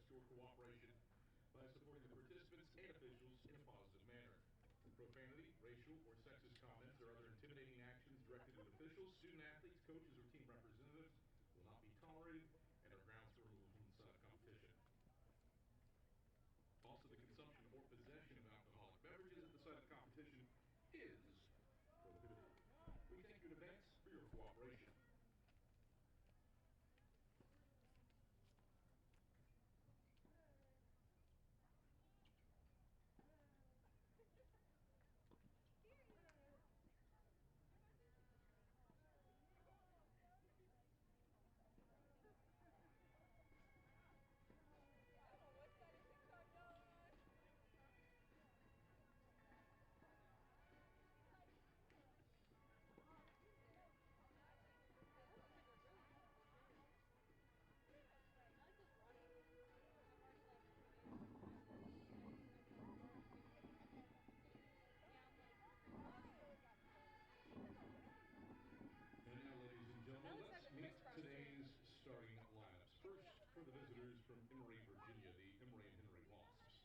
restore cooperation by supporting the participants and officials in a positive manner. Profanity, racial, or sexist comments or other intimidating actions directed at officials, student athletes, coaches, or team representatives will not be tolerated and are grounds for removal from the site of competition. Also, the consumption or possession of alcoholic beverages at the site of the competition is prohibited. We thank you in advance for your cooperation. And now, ladies and gentlemen, let's meet today's starting lineups. First, for the visitors from Emory, Virginia, the Emory and Henry Wasps.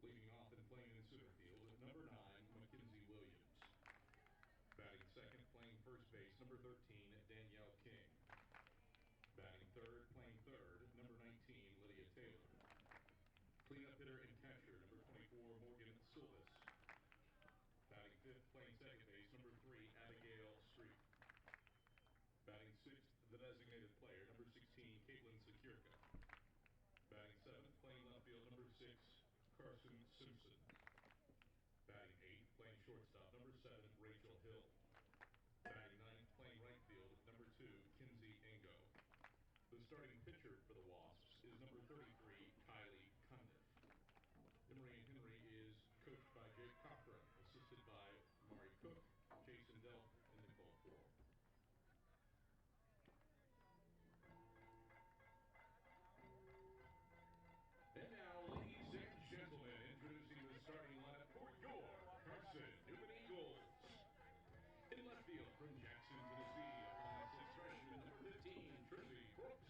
Leading off and playing in center field at number 9, Mackenzie Williams. Batting second, playing first base, number 13, Danielle King. Batting third, playing third, number 19, Lydia Taylor. Cleanup hitter and catcher, number 24, Morgan Silvis. Batting fifth, playing second base, number 3, Abigail Street. Batting sixth, the designated player, number 16, Caitlin Sekirka. Batting seventh, playing left field, number 6, Carson Simpson. Batting eighth, playing shortstop, number 7, Rachel Hill. Batting ninth, playing right field, number 2, Kinsey Engo. The starting pitcher for the Wasps is number 33, Kylie Cundiff. Emory and Henry is coached by Jake Cochran, assisted by Mari Cook, Jason Delp, and Nicole Ford. And now, ladies and gentlemen, introducing the starting lineup for your Carson-Newman Eagles. In left field from Jackson, Tennessee, a 5'6" freshman, number 15, Trinity Brooks.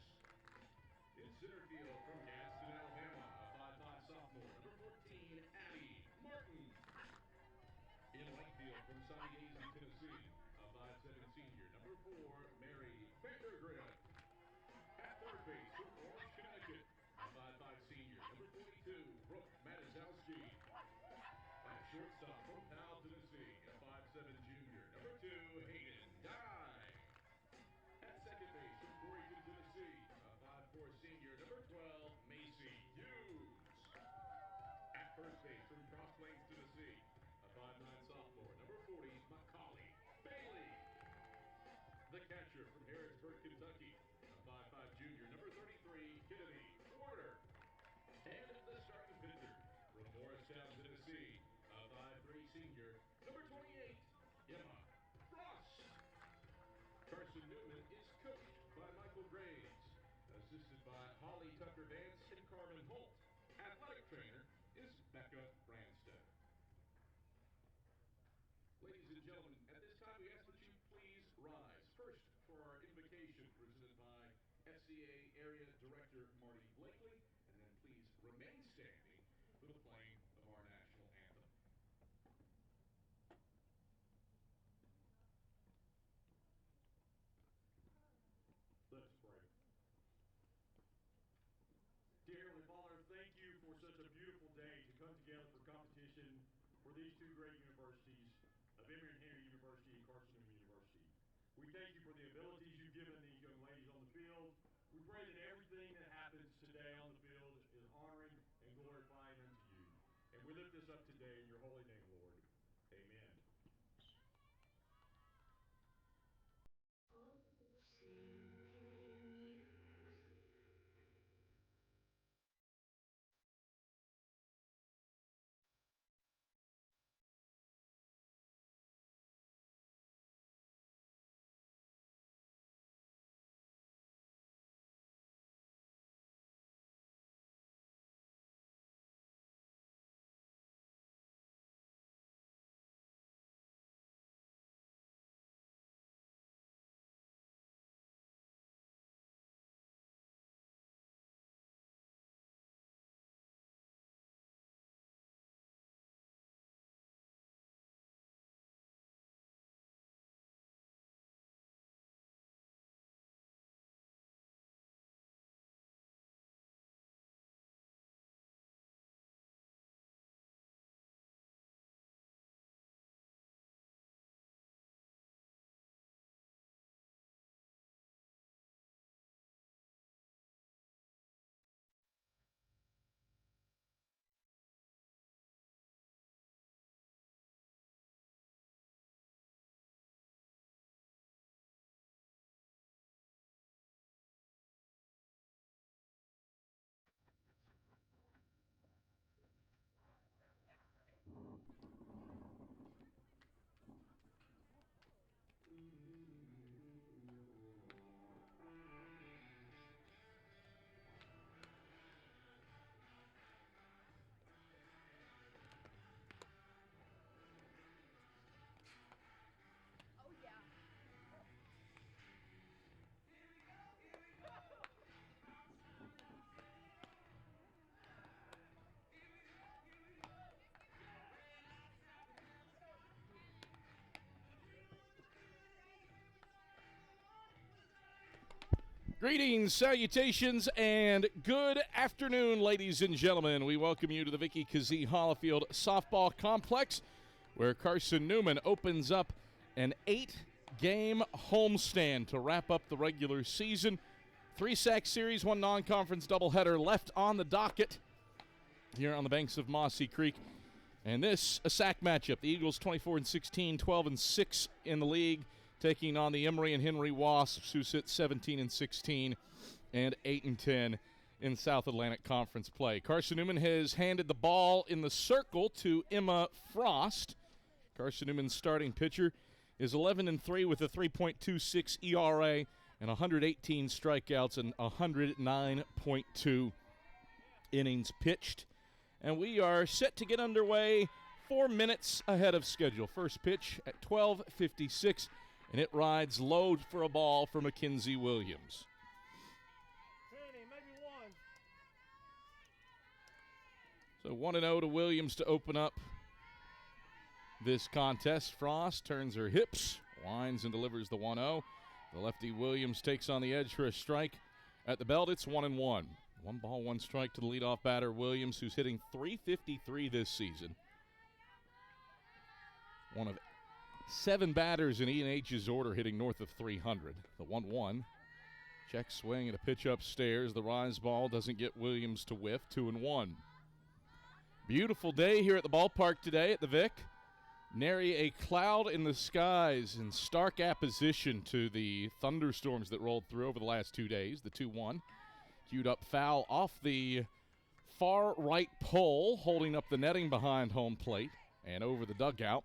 In center field from Gadsden, Alabama, a 5'5" sophomore, number 14, Addie Martin. In right field from Sunny Daisy, Tennessee, a 5'7" senior, number 4, Mary Vandergrift. At third base from Orange, Connecticut, a 5'5" senior, number 42, Brooke Matizowski. At shortstop from Powell, Tennessee, a 5'7" junior, number 2, Hayden Dye. At second base from Coreyton, Tennessee, a 5'4" senior, number 12, Macy Hughes. At first base from Cross Plains, Tennessee, a 5'9" sophomore, number 40, Macaulay Bailey. The catcher from Harrisburg, Kentucky, a 5'5" junior, number 33, Kennedy Porter. And the starting pitcher from Morristown, Tennessee, a 5'3" senior, number 28, Emma Frost. Carson-Newman is coached by Michael Graves, assisted by Holly Tucker-Vance and Carmen Holt. Athletic trainer is Becca Branstead. Ladies and gentlemen, at this time we ask that you please rise. First, for our invocation presented by FCA Area Director Marty Blakely, and then please remain standing for the playing of our national anthem. Let's pray. Dear Heavenly Father, thank you for such a beautiful day to come together for competition for these two great universities of Emory and Henry University and Carson-Newman University. We thank you for the abilities you've given these young ladies on the field. We pray that everything that happens today on the field is honoring and glorifying unto you. And we lift this up today in your holy name, Lord. Amen. Greetings, salutations, and good afternoon, ladies and gentlemen. We welcome you to the Vicky Kazee Hollifield Softball Complex, where Carson-Newman opens up an 8-game homestand to wrap up the regular season. 3-sack series, 1 non-conference doubleheader left on the docket here on the banks of Mossy Creek. And this, a sack matchup. The Eagles 24-16, 12-6 in the league, taking on the Emory and Henry Wasps, who sit 17-16 and 8-10 in South Atlantic Conference play. Carson-Newman has handed the ball in the circle to Emma Frost. Carson-Newman's starting pitcher is 11-3 with a 3.26 ERA and 118 strikeouts and 109.2 innings pitched. And we are set to get underway 4 minutes ahead of schedule. First pitch at 12:56. And it rides low for a ball for Mackenzie Williams. Maybe one. So 1-0 to Williams to open up this contest. Frost turns her hips, winds and delivers the 1-0. The lefty Williams takes on the edge for a strike. At the belt, it's 1-1. 1 ball, 1 strike to the leadoff batter, Williams, who's hitting .353 this season. One of 7 batters in E&H's order hitting north of 300. The 1-1. Check swing and a pitch upstairs. The rise ball doesn't get Williams to whiff. 2-1. Beautiful day here at the ballpark today at the Vic. Nary a cloud in the skies in stark opposition to the thunderstorms that rolled through over the last 2 days. The 2-1. Queued up foul off the far right pole, holding up the netting behind home plate and over the dugout.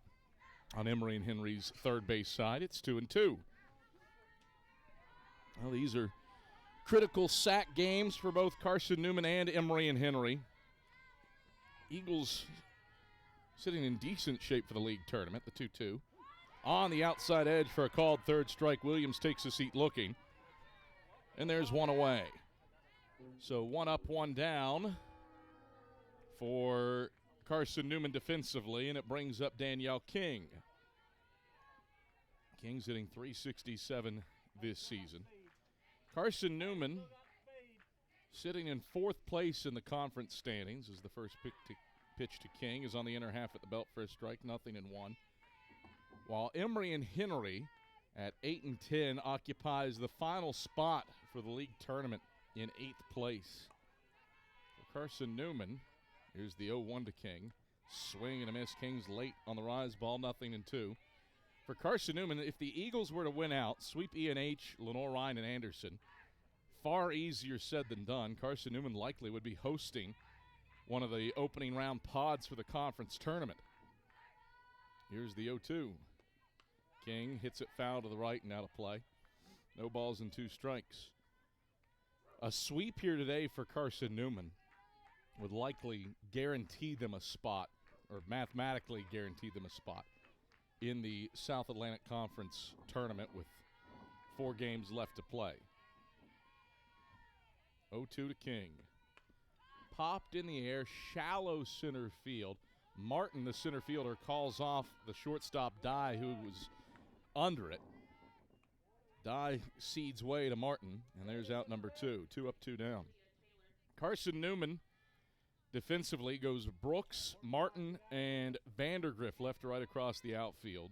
On Emory and Henry's third base side, it's 2-2. Well, these are critical sack games for both Carson-Newman and Emory and Henry. Eagles sitting in decent shape for the league tournament, the 2-2. On the outside edge for a called third strike, Williams takes a seat looking. And there's one away. So 1 up, 1 down for Carson-Newman defensively, and it brings up Danielle King. King's hitting .367 this season. Carson-Newman sitting in 4th place in the conference standings as the first pitch to King is on the inner half at the belt for a strike, 0-1. While Emory and Henry at 8-10 occupies the final spot for the league tournament in 8th place. For Carson-Newman, here's the 0-1 to King. Swing and a miss. King's late on the rise ball, 0-2. For Carson-Newman, if the Eagles were to win out, sweep E&H, Lenore Ryan, and Anderson, far easier said than done. Carson-Newman likely would be hosting one of the opening round pods for the conference tournament. Here's the 0-2. King hits it foul to the right and out of play. No balls and 2 strikes. A sweep here today for Carson-Newman would likely guarantee them a spot, or mathematically guarantee them a spot, in the South Atlantic Conference tournament with 4 games left to play. 0-2 to King. Popped in the air, shallow center field. Martin, the center fielder, calls off the shortstop Dye, who was under it. Dye cedes way to Martin, and there's out number 2. 2 up, 2 down. Carson-Newman defensively goes Brooks, Martin, and Vandergriff left to right across the outfield.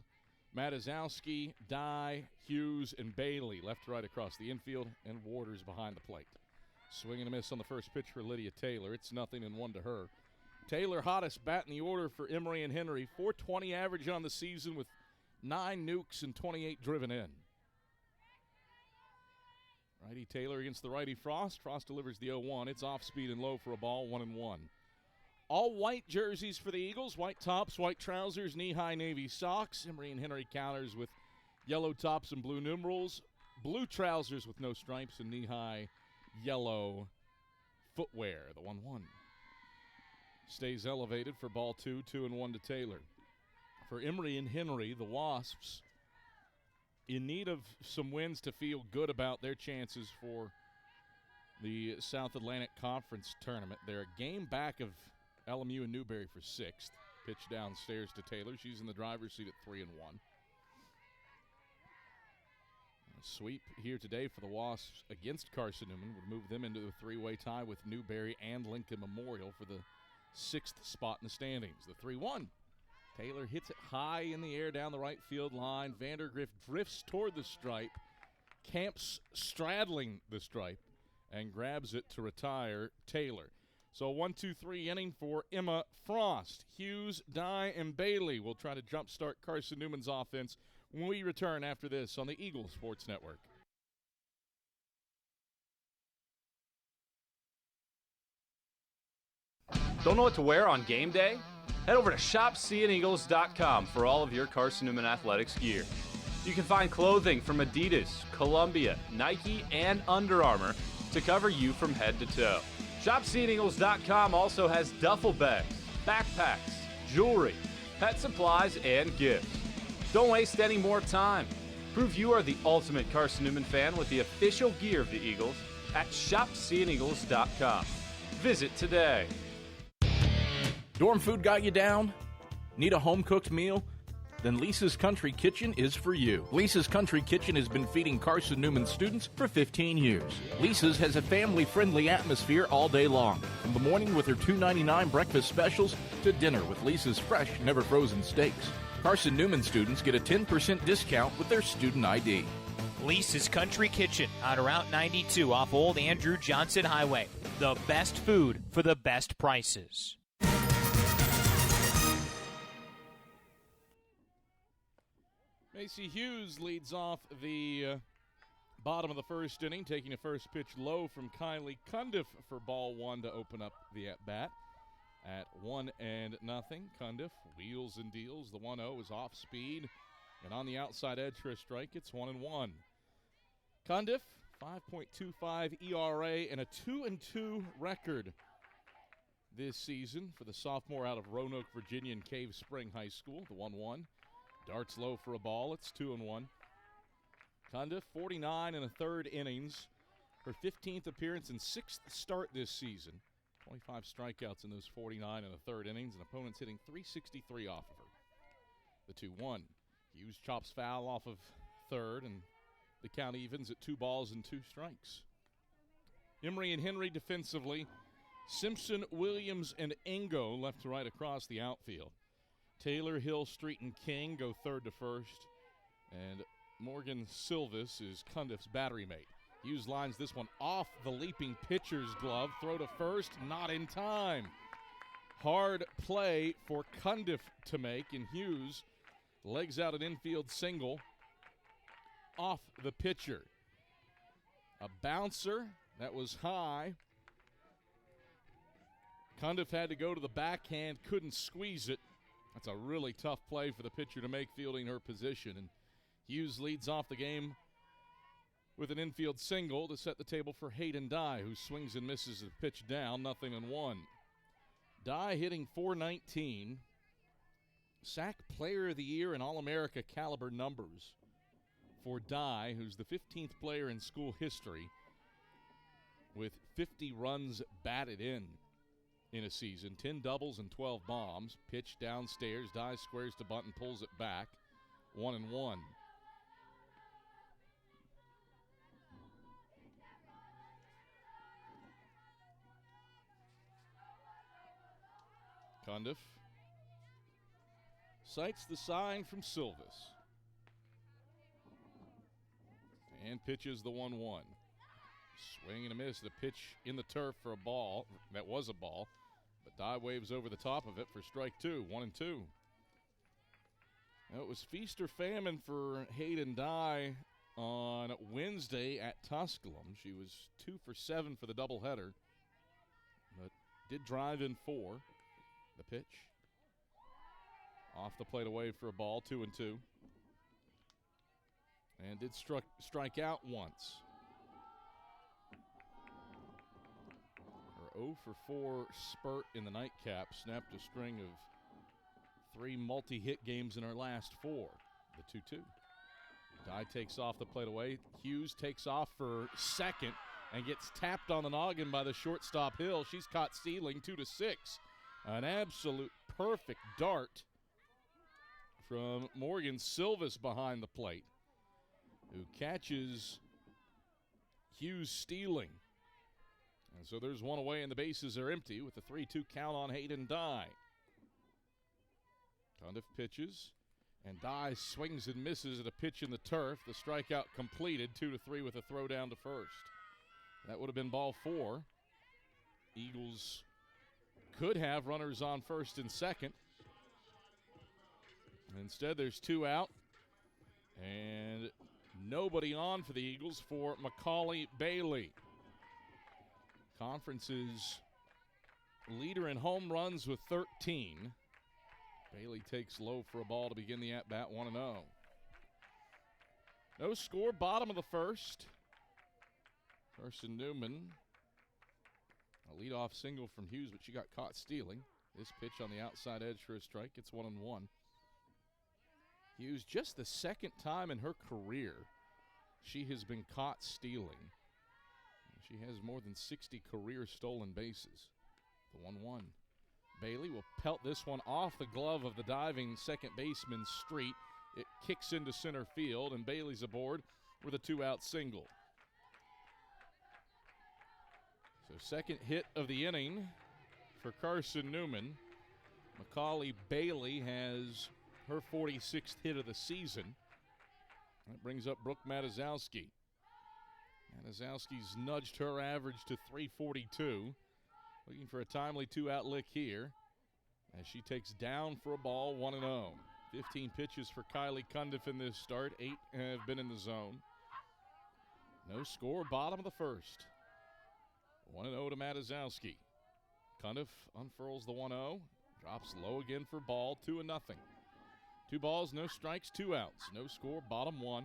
Matazowski, Dye, Hughes, and Bailey left to right across the infield, and Waters behind the plate. Swing and a miss on the first pitch for Lydia Taylor. It's 0-1 to her. Taylor, hottest bat in the order for Emory and Henry. .420 average on the season with 9 nukes and 28 driven in. Righty Taylor against the righty Frost. Frost delivers the 0-1. It's off speed and low for a ball, 1-1. All white jerseys for the Eagles. White tops, white trousers, knee-high navy socks. Emory and Henry counters with yellow tops and blue numerals. Blue trousers with no stripes and knee-high yellow footwear. The 1-1. Stays elevated for ball 2, 2-1 to Taylor. For Emory and Henry, the Wasps in need of some wins to feel good about their chances for the South Atlantic Conference tournament. They're a game back of LMU and Newberry for 6th. Pitch downstairs to Taylor. She's in the driver's seat at 3-1. A sweep here today for the Wasps against Carson-Newman would move them into a three-way tie with Newberry and Lincoln Memorial for the 6th spot in the standings. The 3-1. Taylor hits it high in the air down the right field line. Vandergriff drifts toward the stripe, camps straddling the stripe, and grabs it to retire Taylor. So 1-2-3 inning for Emma Frost. Hughes, Dye, and Bailey will try to jumpstart Carson-Newman's offense when we return after this on the Eagles Sports Network. Don't know what to wear on game day? Head over to shopseeandeagles.com for all of your Carson-Newman athletics gear. You can find clothing from Adidas, Columbia, Nike, and Under Armour to cover you from head to toe. ShopSeeAndEagles.com also has duffel bags, backpacks, jewelry, pet supplies, and gifts. Don't waste any more time. Prove you are the ultimate Carson-Newman fan with the official gear of the Eagles at ShopSeeAndEagles.com. Visit today. Dorm food got you down? Need a home-cooked meal? Then Lisa's Country Kitchen is for you. Lisa's Country Kitchen has been feeding Carson-Newman students for 15 years. Lisa's has a family-friendly atmosphere all day long, from the morning with her $2.99 breakfast specials to dinner with Lisa's fresh, never-frozen steaks. Carson-Newman students get a 10% discount with their student ID. Lisa's Country Kitchen on Route 92 off Old Andrew Johnson Highway. The best food for the best prices. Macy Hughes leads off the bottom of the first inning, taking a first pitch low from Kylie Cundiff for ball one to open up the at-bat. At 1-0, Cundiff wheels and deals. The 1-0 is off speed, and on the outside edge for a strike, it's 1-1. Cundiff, 5.25 ERA and a 2-2 record this season for the sophomore out of Roanoke, Virginia, and Cave Spring High School. The 1-1. Darts low for a ball. It's 2-1. Cundiff, 49 and a third innings. Her 15th appearance and 6th start this season. 25 strikeouts in those 49 and a third innings, and opponents hitting .363 off of her. The 2-1. Hughes chops foul off of third, and the count evens at 2 balls and 2 strikes. Emory and Henry defensively. Simpson, Williams, and Ingo left to right across the outfield. Taylor, Hill, Street, and King go third to first. And Morgan Silvis is Cundiff's battery mate. Hughes lines this one off the leaping pitcher's glove. Throw to first, not in time. Hard play for Cundiff to make, and Hughes legs out an infield single off the pitcher. A bouncer that was high. Cundiff had to go to the backhand, couldn't squeeze it. That's a really tough play for the pitcher to make, fielding her position. And Hughes leads off the game with an infield single to set the table for Hayden Dye, who swings and misses the pitch down, 0-1. Dye hitting .419. SAC Player of the Year and All-America caliber numbers for Dye, who's the 15th player in school history with 50 runs batted in a season, 10 doubles and 12 bombs. Pitch downstairs, Dye squares to bunt and pulls it back, 1-1. Cundiff sights the sign from Silvis and pitches the 1-1. Swing and a miss. The pitch in the turf for a ball. That was a ball. But Dye waves over the top of it for strike 2, 1-2. Now, it was feast or famine for Hayden Dye on Wednesday at Tusculum. She was 2 for 7 for the doubleheader, but did drive in 4. The pitch off the plate away for a ball, 2-2. And did strike out once. Her 0 for 4 spurt in the nightcap snapped a string of 3 multi-hit games in her last 4. The 2-2. Dye takes off the plate away. Hughes takes off for second and gets tapped on the noggin by the shortstop Hill. She's caught stealing, 2-6. An absolute perfect dart from Morgan Silvis behind the plate. who catches Hughes stealing. And so there's one away and the bases are empty with the 3-2 count on Hayden Dye. Cundiff pitches, and Dye swings and misses at a pitch in the turf. The strikeout completed, 2-3 with a throw down to first. That would have been ball 4. Eagles could have runners on first and second. Instead, there's 2 out, and nobody on for the Eagles for Macaulay Bailey. Conference's leader in home runs with 13. Bailey takes low for a ball to begin the at-bat, 1-0. No score, bottom of the first. Carson-Newman, a leadoff single from Hughes, but she got caught stealing. This pitch on the outside edge for a strike. It's 1-1. Hughes, just the second time in her career she has been caught stealing. She has more than 60 career stolen bases. The 1-1. Bailey will pelt this one off the glove of the diving second baseman Street. It kicks into center field, and Bailey's aboard with a 2-out single. So second hit of the inning for Carson-Newman. Macaulay Bailey has her 46th hit of the season. That brings up Brooke Matazowski. Matazowski's nudged her average to 342. Looking for a timely 2-out lick here as she takes down for a ball, 1-0. 15 pitches for Kylie Cundiff in this start. 8 have been in the zone. No score, bottom of the first. 1-0 to Matazowski. Cundiff unfurls the 1-0. Drops low again for ball, 2-0. 2 balls, no strikes, 2 outs. No score, bottom 1.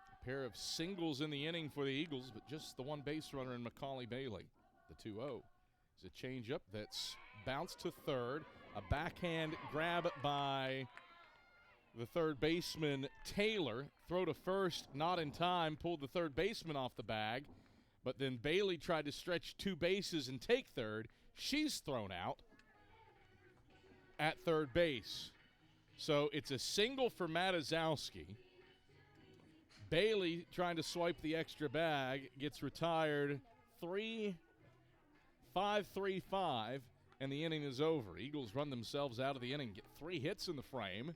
A pair of singles in the inning for the Eagles, but just the one base runner in Macaulay Bailey. The 2-0 is a changeup that's bounced to third. A backhand grab by the third baseman, Taylor. Throw to first, not in time, pulled the third baseman off the bag. But then Bailey tried to stretch 2 bases and take third. She's thrown out at third base. So it's a single for Matazowski. Bailey trying to swipe the extra bag, gets retired 5-3-5, and the inning is over. Eagles run themselves out of the inning, get 3 hits in the frame,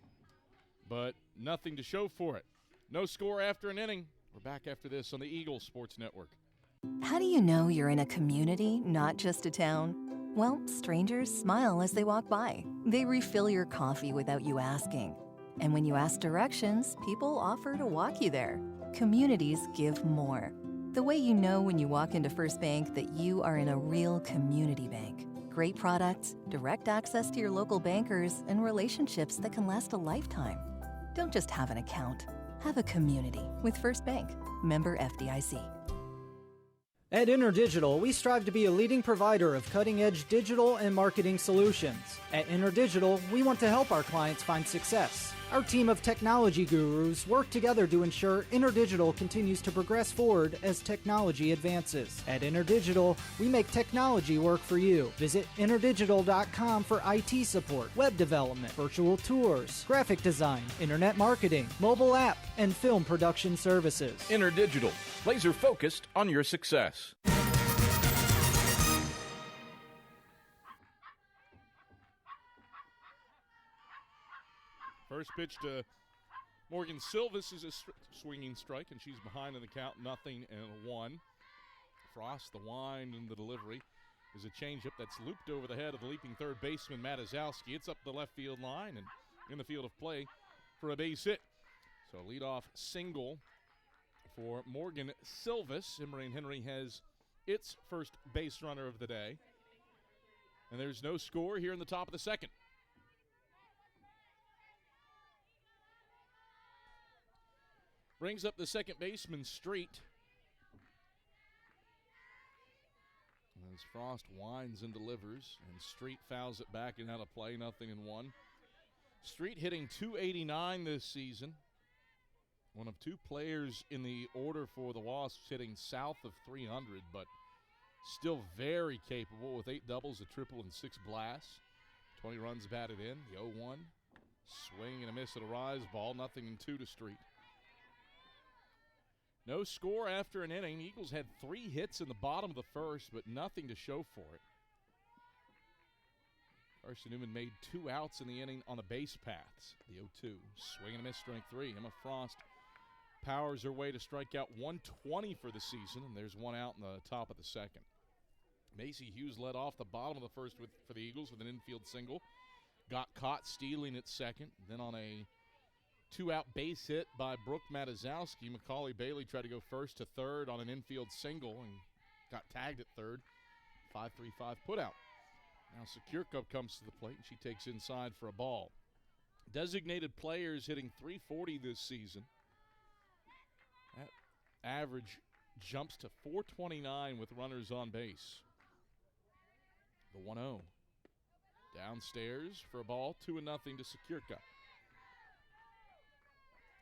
but nothing to show for it. No score after an inning. We're back after this on the Eagles Sports Network. How do you know you're in a community, not just a town? Well, strangers smile as they walk by. They refill your coffee without you asking. And when you ask directions, people offer to walk you there. Communities give more. The way you know when you walk into First Bank that you are in a real community bank. Great products, direct access to your local bankers, and relationships that can last a lifetime. Don't just have an account. Have a community with First Bank. Member FDIC. At InterDigital, we strive to be a leading provider of cutting-edge digital and marketing solutions. At InterDigital, we want to help our clients find success. Our team of technology gurus work together to ensure InterDigital continues to progress forward as technology advances. At InterDigital, we make technology work for you. Visit interdigital.com for IT support, web development, virtual tours, graphic design, internet marketing, mobile app, and film production services. InterDigital, laser focused on your success. First pitch to Morgan Silvis is a swinging strike, and she's behind in the count, 0-1. Frost, the wind and the delivery is a changeup that's looped over the head of the leaping third baseman Matazowski. It's up the left field line and in the field of play for a base hit. So leadoff single for Morgan Silvis. Emory and Henry has its first base runner of the day. And there's no score here in the top of the second. Brings up the second baseman, Street. As Frost winds and delivers, and Street fouls it back and out of play, 0-1. Street hitting .289 this season. One of 2 players in the order for the Wasps hitting south of .300, but still very capable with 8 doubles, a triple, and 6 blasts. 20 runs batted in, the 0-1. Swing and a miss at a rise ball. 0-2 to Street. No score after an inning. Eagles had 3 hits in the bottom of the first, but nothing to show for it. Carson-Newman made 2 outs in the inning on the base paths. The 0-2. Swing and a miss, strike 3. Emma Frost powers her way to strike out 120 for the season, and there's 1 out in the top of the second. Macy Hughes led off the bottom of the first for the Eagles with an infield single. Got caught stealing at second. Then on a 2-out base hit by Brooke Matazowski, Macaulay Bailey tried to go first to third on an infield single and got tagged at third. 5-3-5 putout. Now Securka comes to the plate, and she takes inside for a ball. Designated players hitting .340 this season. That average jumps to .429 with runners on base. The 1-0. Downstairs for a ball, 2-0 to Securka.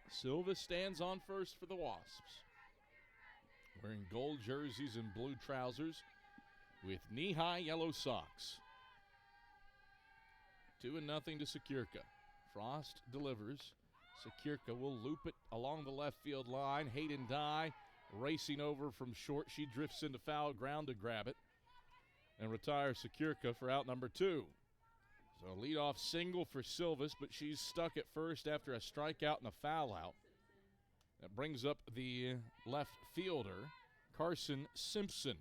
Silva stands on first for the Wasps. Wearing gold jerseys and blue trousers with knee-high yellow socks. 2-0 to Securka. Frost delivers. Securka will loop it along the left field line. Hayden Dye racing over from short. She drifts into foul ground to grab it and retires Securka for out number 2. So a leadoff single for Silvis, but she's stuck at first after a strikeout and a foul out. That brings up the left fielder, Carson Simpson.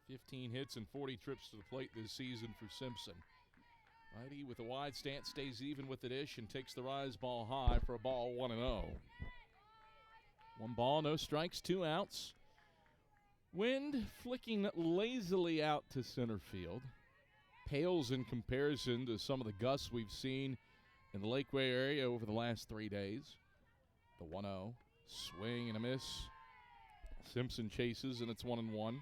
15 hits and 40 trips to the plate this season for Simpson. Righty with a wide stance stays even with the dish and takes the rise ball high for a ball, 1-0. 1 ball, no strikes, 2 outs. Wind flicking lazily out to center field. Pales in comparison to some of the gusts we've seen in the Lakeway area over the last 3 days. The 1-0. Swing and a miss. Simpson chases, and it's 1-1.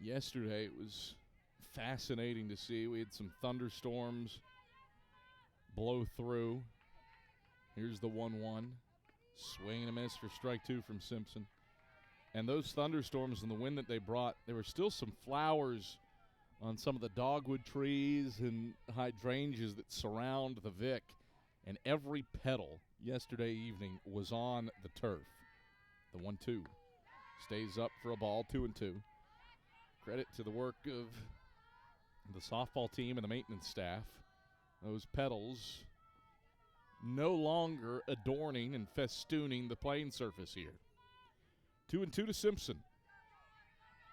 Yesterday it was fascinating to see. We had some thunderstorms blow through. Here's the 1-1. Swing and a miss for strike 2 from Simpson. And those thunderstorms and the wind that they brought, there were still some flowers on some of the dogwood trees and hydrangeas that surround the Vic. And every petal yesterday evening was on the turf. The 1-2 stays up for a ball, 2-2. Credit to the work of the softball team and the maintenance staff. Those petals no longer adorning and festooning the playing surface here. 2-2 to Simpson.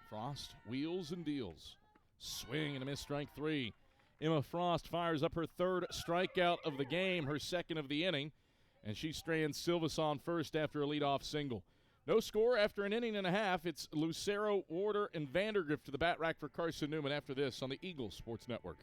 Frost wheels and deals. Swing and a miss, strike 3. Emma Frost fires up her 3rd strikeout of the game, her 2nd of the inning, and she strands Silvis on first after a leadoff single. No score after an inning and a half. It's Lucero, Warder, and Vandergrift to the bat rack for Carson-Newman after this on the Eagles Sports Network.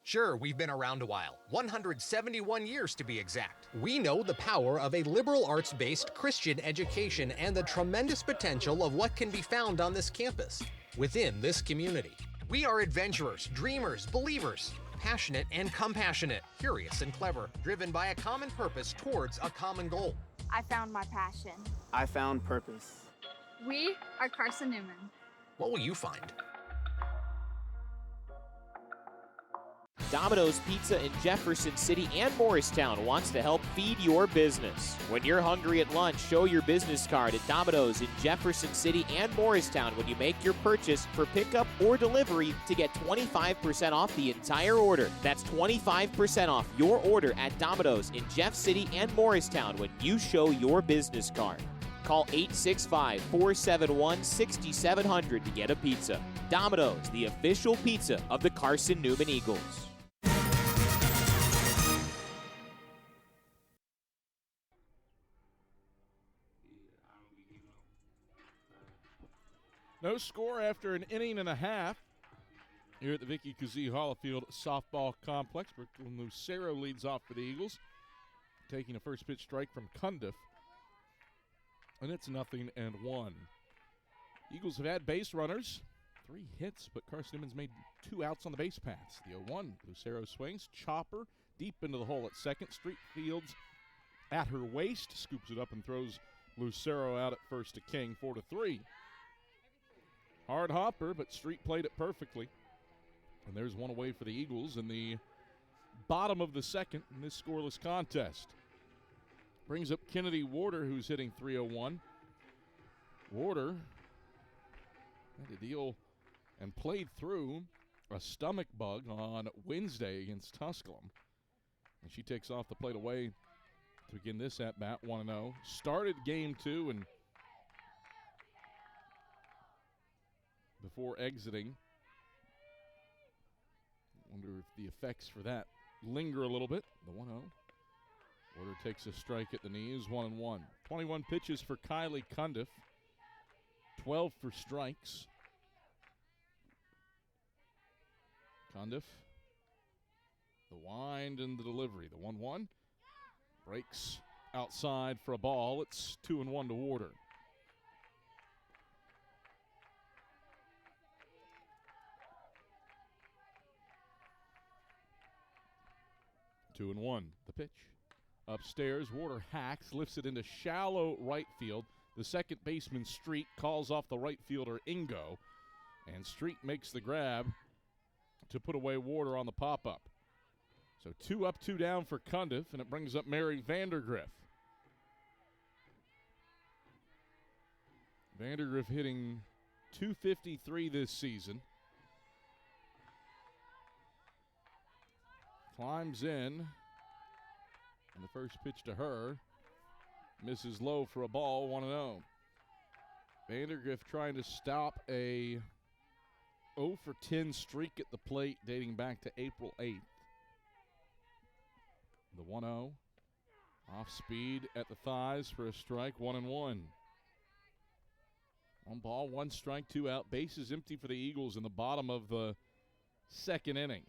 Sure, we've been around a while, 171 years to be exact. We know the power of a liberal arts-based Christian education and the tremendous potential of what can be found on this campus, within this community. We are adventurers, dreamers, believers, passionate and compassionate, curious and clever, driven by a common purpose towards a common goal. I found my passion. I found purpose. We are Carson-Newman. What will you find? Domino's Pizza in Jefferson City and Morristown wants to help feed your business. When you're hungry at lunch, show your business card at Domino's in Jefferson City and Morristown when you make your purchase for pickup or delivery to get 25% off the entire order. That's 25% off your order at Domino's in Jeff City and Morristown when you show your business card. Call 865-471-6700 to get a pizza. Domino's, the official pizza of the Carson-Newman Eagles. No score after an inning and a half here at the Vicky Kazee Hollifield Softball Complex. Brooklyn Lucero leads off for the Eagles, taking a first pitch strike from Cundiff. And it's 0-1. Eagles have had base runners, 3 hits, but Carson-Newman's made 2 outs on the base paths. The 0-1, Lucero swings, chopper deep into the hole at second. Street fields at her waist, scoops it up and throws Lucero out at first to King, 4-3. Hard hopper, but Street played it perfectly. And there's one away for the Eagles in the bottom of the second in this scoreless contest. Brings up Kennedy Warder, who's hitting .301. Warder had to deal and played through a stomach bug on Wednesday against Tusculum. And she takes off the plate away to begin this at-bat, 1-0. Started game 2 and before exiting, wonder if the effects for that linger a little bit. The 1-0. Warder takes a strike at the knees, 1-1. 21 pitches for Kylie Cundiff, 12 for strikes. Cundiff, the wind and the delivery. The 1-1 breaks outside for a ball. It's 2-1 to Warder. Two and one. The pitch. Upstairs, Warder hacks, lifts it into shallow right field. The second baseman, Street, calls off the right fielder, Ingo. And Street makes the grab to put away Warder on the pop-up. So 2 up, 2 down for Cundiff, and it brings up Mary Vandergriff. Vandergriff hitting .253 this season. Climbs in, and the first pitch to her misses low for a ball, 1-0. Vandergriff trying to stop a 0 for 10 streak at the plate dating back to April 8th. The 1-0, off speed at the thighs for a strike, 1-1. 1 ball, 1 strike, 2 out. Bases empty for the Eagles in the bottom of the second inning.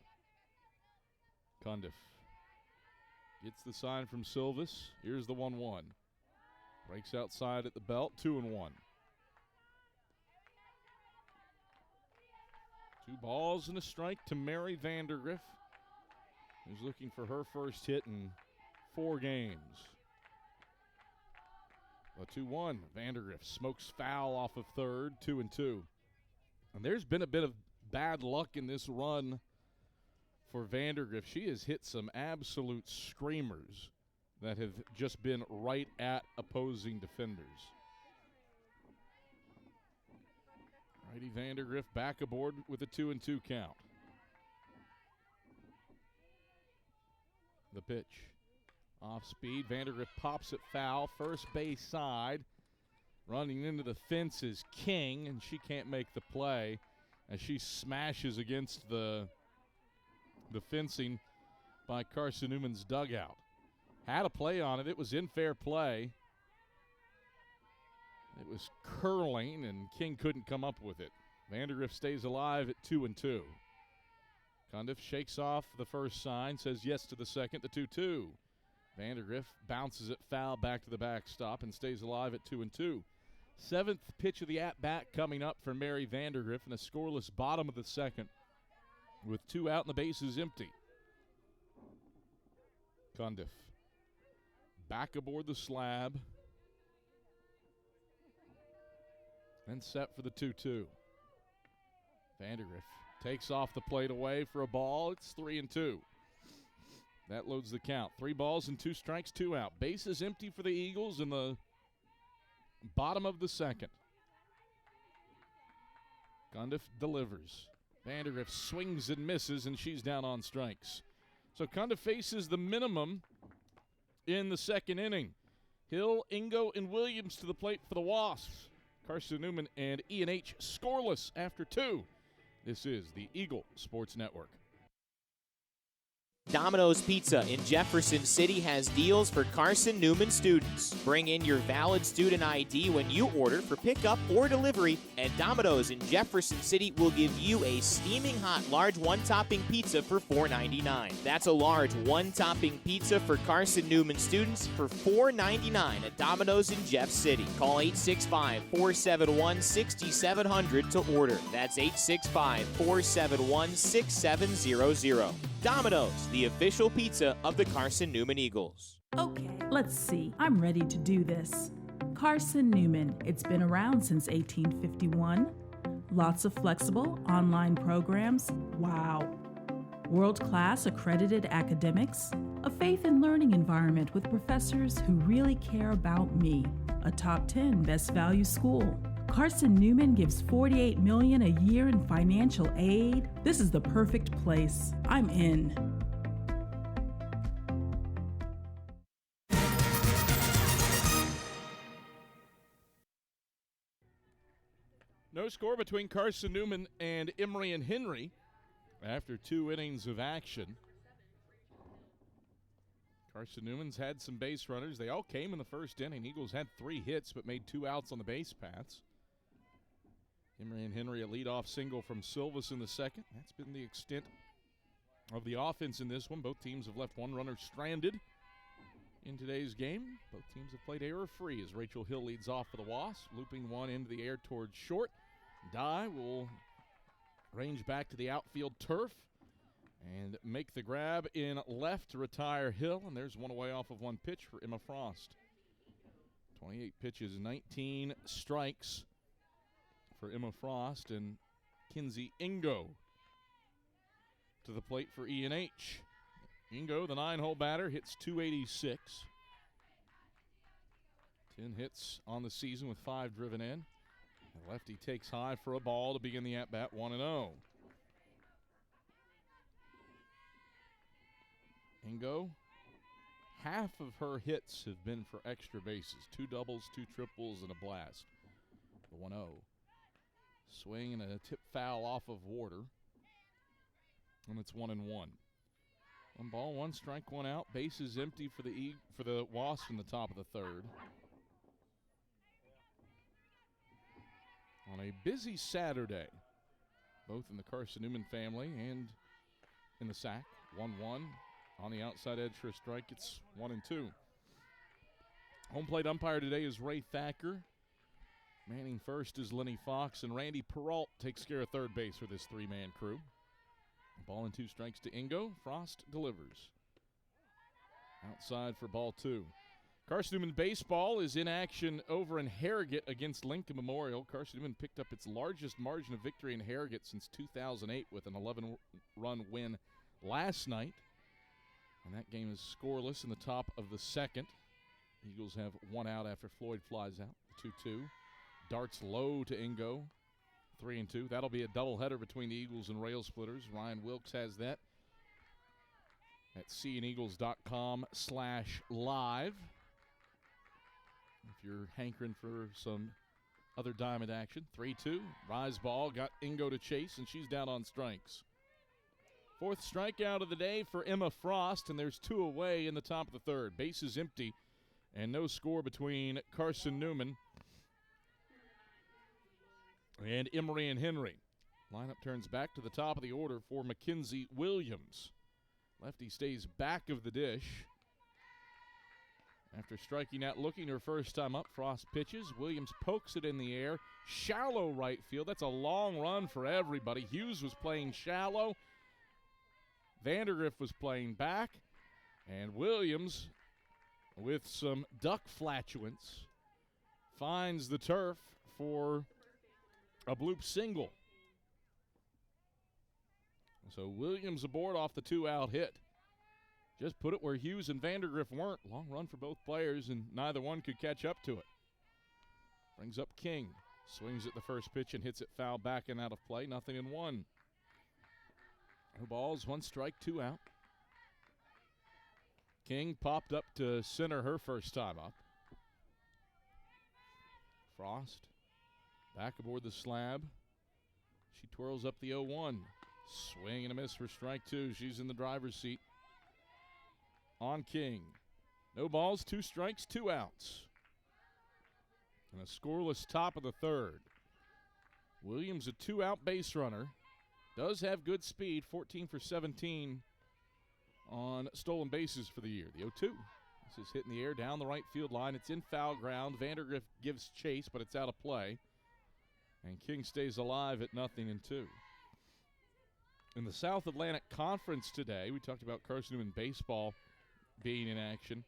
Cundiff gets the sign from Silvis. Here's the 1-1. Breaks outside at the belt, 2-1. 2 balls and a strike to Mary Vandergriff, who's looking for her first hit in 4 games. The 2-1. Vandergriff smokes foul off of third, 2-2. And there's been a bit of bad luck in this run for Vandergriff. She has hit some absolute screamers that have just been right at opposing defenders. Righty Vandergriff back aboard with a 2-2 count. The pitch. Off speed. Vandergriff pops it foul. First base side. Running into the fence is King, and she can't make the play as she smashes against the fencing by Carson-Newman's dugout. Had a play on it. It was in fair play. It was curling, and King couldn't come up with it. Vandergriff stays alive at 2-2. Cundiff shakes off the first sign, says yes to the second, the 2-2. Vandergriff bounces it foul back to the backstop and stays alive at 2-2. 7th pitch of the at-bat coming up for Mary Vandergriff in a scoreless bottom of the second with 2 out and the bases empty. Cundiff back aboard the slab and set for the 2-2. Vandergriff takes off the plate away for a ball. It's 3-2. That loads the count. 3 balls and 2 strikes, 2 out. Bases empty for the Eagles in the bottom of the second. Cundiff delivers. Vandergriff swings and misses, and she's down on strikes. So Cundiff faces the minimum in the second inning. Hill, Ingo, and Williams to the plate for the Wasps. Carson-Newman and E&H scoreless after 2. This is the Eagle Sports Network. Domino's Pizza in Jefferson City has deals for Carson-Newman students. Bring in your valid student ID when you order for pickup or delivery, and Domino's in Jefferson City will give you a steaming hot large 1-topping pizza for $4.99. That's a large 1-topping pizza for Carson-Newman students for $4.99 at Domino's in Jeff City. Call 865-471-6700 to order. That's 865-471-6700. Domino's, the official pizza of the Carson-Newman Eagles. Okay, let's see. I'm ready to do this. Carson-Newman. It's been around since 1851. Lots of flexible online programs. Wow. World-class accredited academics. A faith and learning environment with professors who really care about me. A top 10 best value school. Carson-Newman gives $48 million a year in financial aid. This is the perfect place. I'm in. No score between Carson-Newman and Emory and Henry after 2 innings of action. Carson-Newman's had some base runners. They all came in the first inning. Eagles had 3 hits but made 2 outs on the base paths. Emory and Henry a leadoff single from Silvas in the second. That's been the extent of the offense in this one. Both teams have left one runner stranded in today's game. Both teams have played error-free as Rachel Hill leads off for the Wasps, looping one into the air towards short. Dye will range back to the outfield turf and make the grab in left to retire Hill, and there's one away off of one pitch for Emma Frost. 28 pitches, 19 strikes for Emma Frost, and Kinsey Ingo to the plate for E&H. Ingo, the 9-hole batter, hits .286. 10 hits on the season with 5 driven in. The lefty takes high for a ball to begin the at-bat, 1-0. Ingo, half of her hits have been for extra bases. 2 doubles, 2 triples, and a blast. The 1-0. Swing and a tip foul off of Warder. And it's 1-1. 1 ball, 1 strike, 1 out. Bases empty for the Wasps in the top of the third. On a busy Saturday, both in the Carson-Newman family and in the SAC. 1-1 on the outside edge for a strike. It's 1-2. Home plate umpire today is Ray Thacker. Manning first is Lenny Fox, and Randy Peralt takes care of third base for this 3-man crew. Ball and 2 strikes to Ingo. Frost delivers. Outside for ball 2. Carson-Newman baseball is in action over in Harrogate against Lincoln Memorial. Carson-Newman picked up its largest margin of victory in Harrogate since 2008 with an 11-run win last night. And that game is scoreless in the top of the second. Eagles have 1 out after Floyd flies out. 2-2. Darts low to Ingo. 3-2. That'll be a doubleheader between the Eagles and Rail Splitters. Ryan Wilkes has that at cneagles.com/live. If you're hankering for some other diamond action. 3-2. Rise ball. Got Ingo to chase, and she's down on strikes. 4th strikeout of the day for Emma Frost, and there's 2 away in the top of the third. Bases empty, and no score between Carson-Newman and Emory and Henry. Lineup turns back to the top of the order for Mackenzie Williams. Lefty stays back of the dish. After striking out looking her first time up, Frost pitches. Williams pokes it in the air. Shallow right field. That's a long run for everybody. Hughes was playing shallow. Vandergriff was playing back. And Williams, with some duck flatulence, finds the turf for a bloop single. So Williams aboard off the 2-out hit. Just put it where Hughes and Vandergriff weren't. Long run for both players, and neither one could catch up to it. Brings up King. Swings at the first pitch and hits it foul back and out of play. 0-1. No balls, 1 strike, 2 out. King popped up to center her first time up. Frost back aboard the slab. She twirls up the 0-1. Swing and a miss for strike 2. She's in the driver's seat. On King. No balls, 2 strikes, 2 outs. And a scoreless top of the third. Williams, a 2-out base runner. Does have good speed, 14 for 17 on stolen bases for the year. The 0-2. This is hit in the air down the right field line. It's in foul ground. Vandergriff gives chase, but it's out of play. And King stays alive at 0-2. In the South Atlantic Conference today, we talked about Carson-Newman baseball being in action.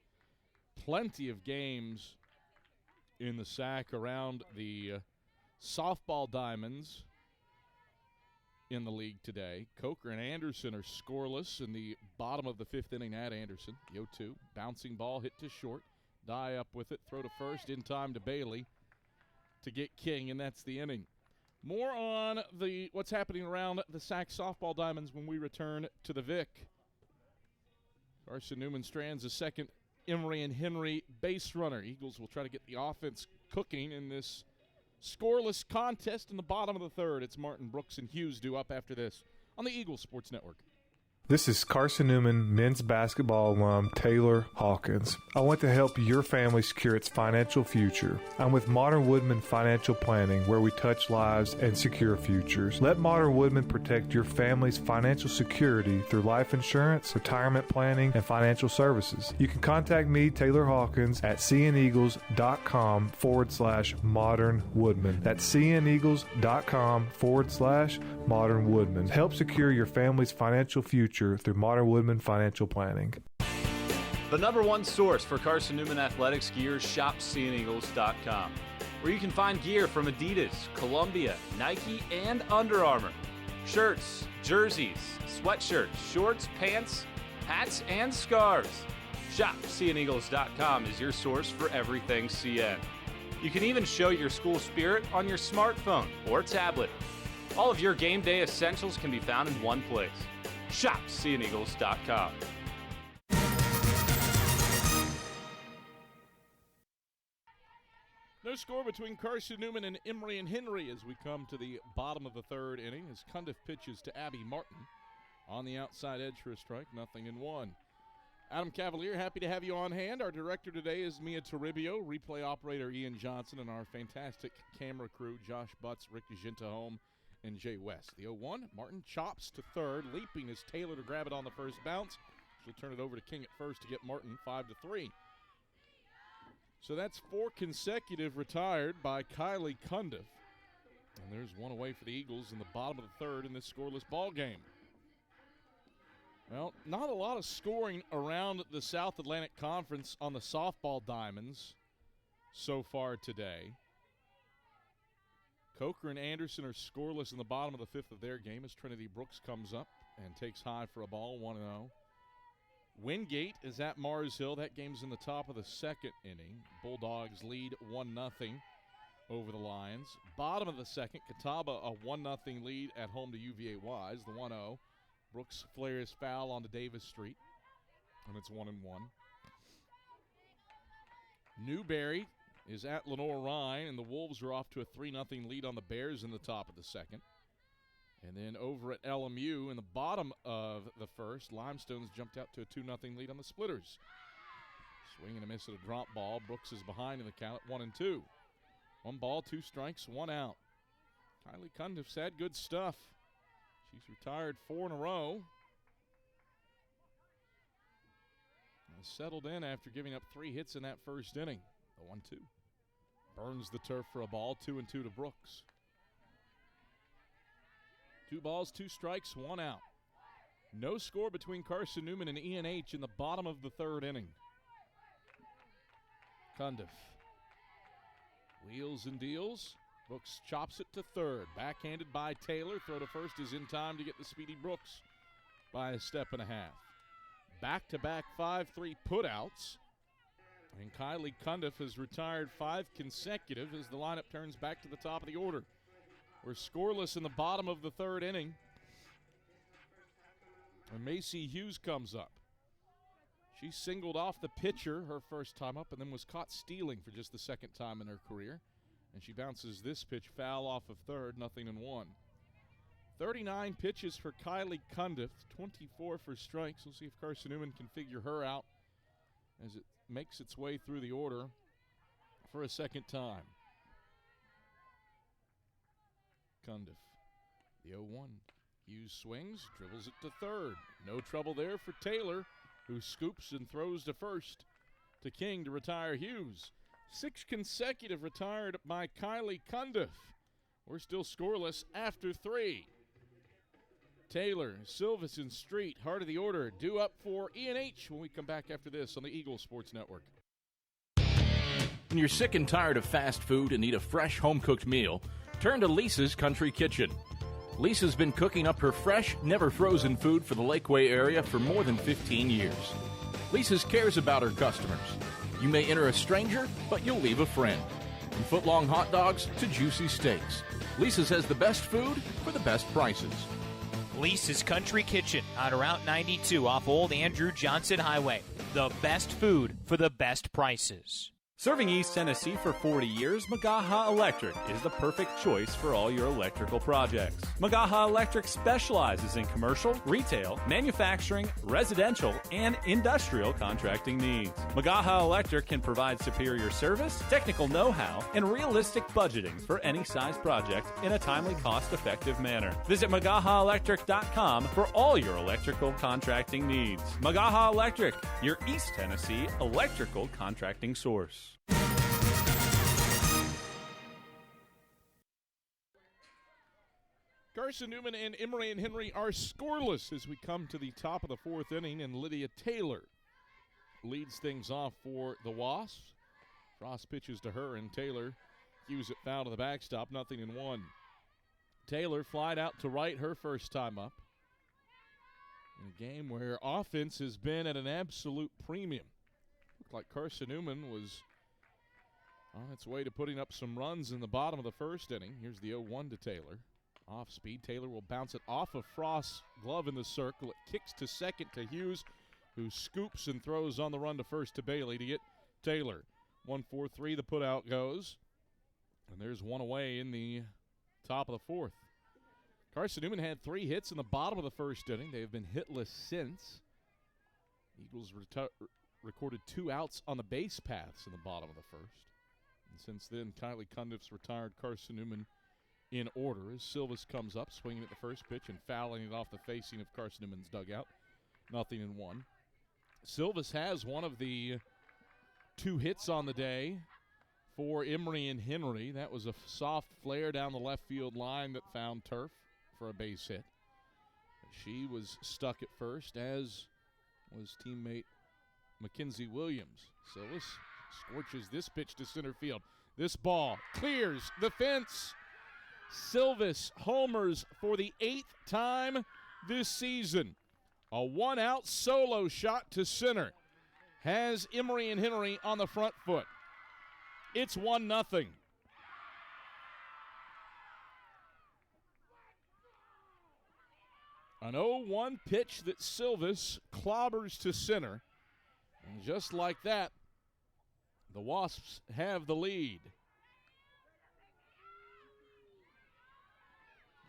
Plenty of games in the SAC around the softball diamonds in the league today. Coker and Anderson are scoreless in the bottom of the fifth inning at Anderson. The 0-2. Bouncing ball hit to short. Die up with it. Throw to first. In time to Bailey to get King, and that's the inning. More on what's happening around the Sac softball diamonds when we return to the Vic. Carson-Newman strands a second Emory and Henry base runner. Eagles will try to get the offense cooking in this scoreless contest in the bottom of the third. It's Martin, Brooks, and Hughes due up after this on the Eagles Sports Network. This is Carson-Newman men's basketball alum Taylor Hawkins. I want to help your family secure its financial future. I'm with Modern Woodman Financial Planning, where we touch lives and secure futures. Let Modern Woodman protect your family's financial security through life insurance, retirement planning, and financial services. You can contact me, Taylor Hawkins, at cneagles.com/Modern Woodman. That's cneagles.com/Modern Woodman. Help secure your family's financial future through Modern Woodman Financial Planning. The number one source for Carson-Newman athletics gear is shopseeandeagles.com, where you can find gear from Adidas, Columbia, Nike, and Under Armour. Shirts, jerseys, sweatshirts, shorts, pants, hats, and scarves. Shopseeandeagles.com is your source for everything CN. You can even show your school spirit on your smartphone or tablet. All of your game day essentials can be found in one place. ShopSeeAndEagles.com. No score between Carson-Newman and Emory and Henry as we come to the bottom of the third inning as Cundiff pitches to Abby Martin on the outside edge for a strike, 0-1. Adam Cavalier, happy to have you on hand. Our director today is Mia Toribio, replay operator Ian Johnson, and our fantastic camera crew, Josh Butts, Rick Gintahome, and Jay West. The 0-1, Martin chops to third, leaping is Taylor to grab it on the first bounce. She'll turn it over to King at first to get Martin 5-3. So that's 4 consecutive retired by Kylie Cundiff. And there's one away for the Eagles in the bottom of the third in this scoreless ball game. Well, not a lot of scoring around the South Atlantic Conference on the softball diamonds so far today. Coker and Anderson are scoreless in the bottom of the fifth of their game as Trinity Brooks comes up and takes high for a ball, 1-0. Wingate is at Mars Hill. That game's in the top of the second inning. Bulldogs lead 1-0 over the Lions. Bottom of the second, Catawba a 1-0 lead at home to UVA Wise, the 1-0. Brooks flares foul onto Davis Street, and it's 1-1. Newberry is at Lenore Rhine, and the Wolves are off to a 3-0 lead on the Bears in the top of the second. And then over at LMU in the bottom of the first, Limestone's jumped out to a 2-0 lead on the Splitters. Swing and a miss at a drop ball. Brooks is behind in the count at 1-2. 1 ball, 2 strikes, 1 out. Kylie Cundiff's had good stuff. She's retired 4 in a row. Settled in after giving up 3 hits in that first inning. The 1-2. Burns the turf for a ball, 2-2 to Brooks. 2 balls, 2 strikes, 1 out. No score between Carson-Newman and E&H in the bottom of the third inning. Cundiff wheels and deals. Brooks chops it to third. Backhanded by Taylor. Throw to first is in time to get the speedy Brooks by a step and a half. Back-to-back 5-3 putouts. And Kylie Cundiff has retired 5 consecutive as the lineup turns back to the top of the order. We're scoreless in the bottom of the third inning. And Macy Hughes comes up. She singled off the pitcher her first time up and then was caught stealing for just the second time in her career. And she bounces this pitch foul off of third, 0-1. 39 pitches for Kylie Cundiff, 24 for strikes. We'll see if Carson-Newman can figure her out as it makes its way through the order for a second time. Cundiff, the 0-1. Hughes swings, dribbles it to third. No trouble there for Taylor, who scoops and throws to first to King to retire Hughes. 6 consecutive retired by Kylie Cundiff. We're still scoreless after 3. Taylor, Silverson Street, heart of the order, due up for E&H when we come back after this on the Eagle Sports Network. When you're sick and tired of fast food and need a fresh home-cooked meal, turn to Lisa's Country Kitchen. Lisa's been cooking up her fresh, never frozen food for the Lakeway area for more than 15 years. Lisa's cares about her customers. You may enter a stranger, but you'll leave a friend. From foot-long hot dogs to juicy steaks, Lisa's has the best food for the best prices. Lisa's Country Kitchen on Route 92 off Old Andrew Johnson Highway. The best food for the best prices. Serving East Tennessee for 40 years, Magaha Electric is the perfect choice for all your electrical projects. Magaha Electric specializes in commercial, retail, manufacturing, residential, and industrial contracting needs. Magaha Electric can provide superior service, technical know-how, and realistic budgeting for any size project in a timely, cost-effective manner. Visit MagahaElectric.com for all your electrical contracting needs. Magaha Electric, your East Tennessee electrical contracting source. Carson-Newman and Emory and Henry are scoreless as we come to the top of the fourth inning, and Lydia Taylor leads things off for the Wasps. Frost pitches to her, and Taylor cues it foul to the backstop, 0-1. Taylor flied out to right her first time up in a game where offense has been at an absolute premium. Looked like Carson-Newman was on its way to putting up some runs in the bottom of the first inning. Here's the 0-1 to Taylor. Off speed, Taylor will bounce it off of Frost's glove in the circle. It kicks to second to Hughes, who scoops and throws on the run to first to Bailey to get Taylor. 1-4-3, the putout goes. And there's one away in the top of the fourth. Carson-Newman had 3 hits in the bottom of the first inning. They have been hitless since. Eagles recorded 2 outs on the base paths in the bottom of the first. And since then, Kylie Cundiff's retired Carson-Newman in order as Silvas comes up, swinging at the first pitch and fouling it off the facing of Carson-Newman's dugout. 0-1. Silvas has one of the 2 hits on the day for Emory and Henry. That was a soft flare down the left field line that found turf for a base hit. She was stuck at first, as was teammate Mackenzie Williams. Silvas scorches this pitch to center field. This ball clears the fence. Silvas homers for the 8th time this season. A 1-out solo shot to center has Emory and Henry on the front foot. It's 1-0. An 0-1 pitch that Silvas clobbers to center. And just like that, the Wasps have the lead.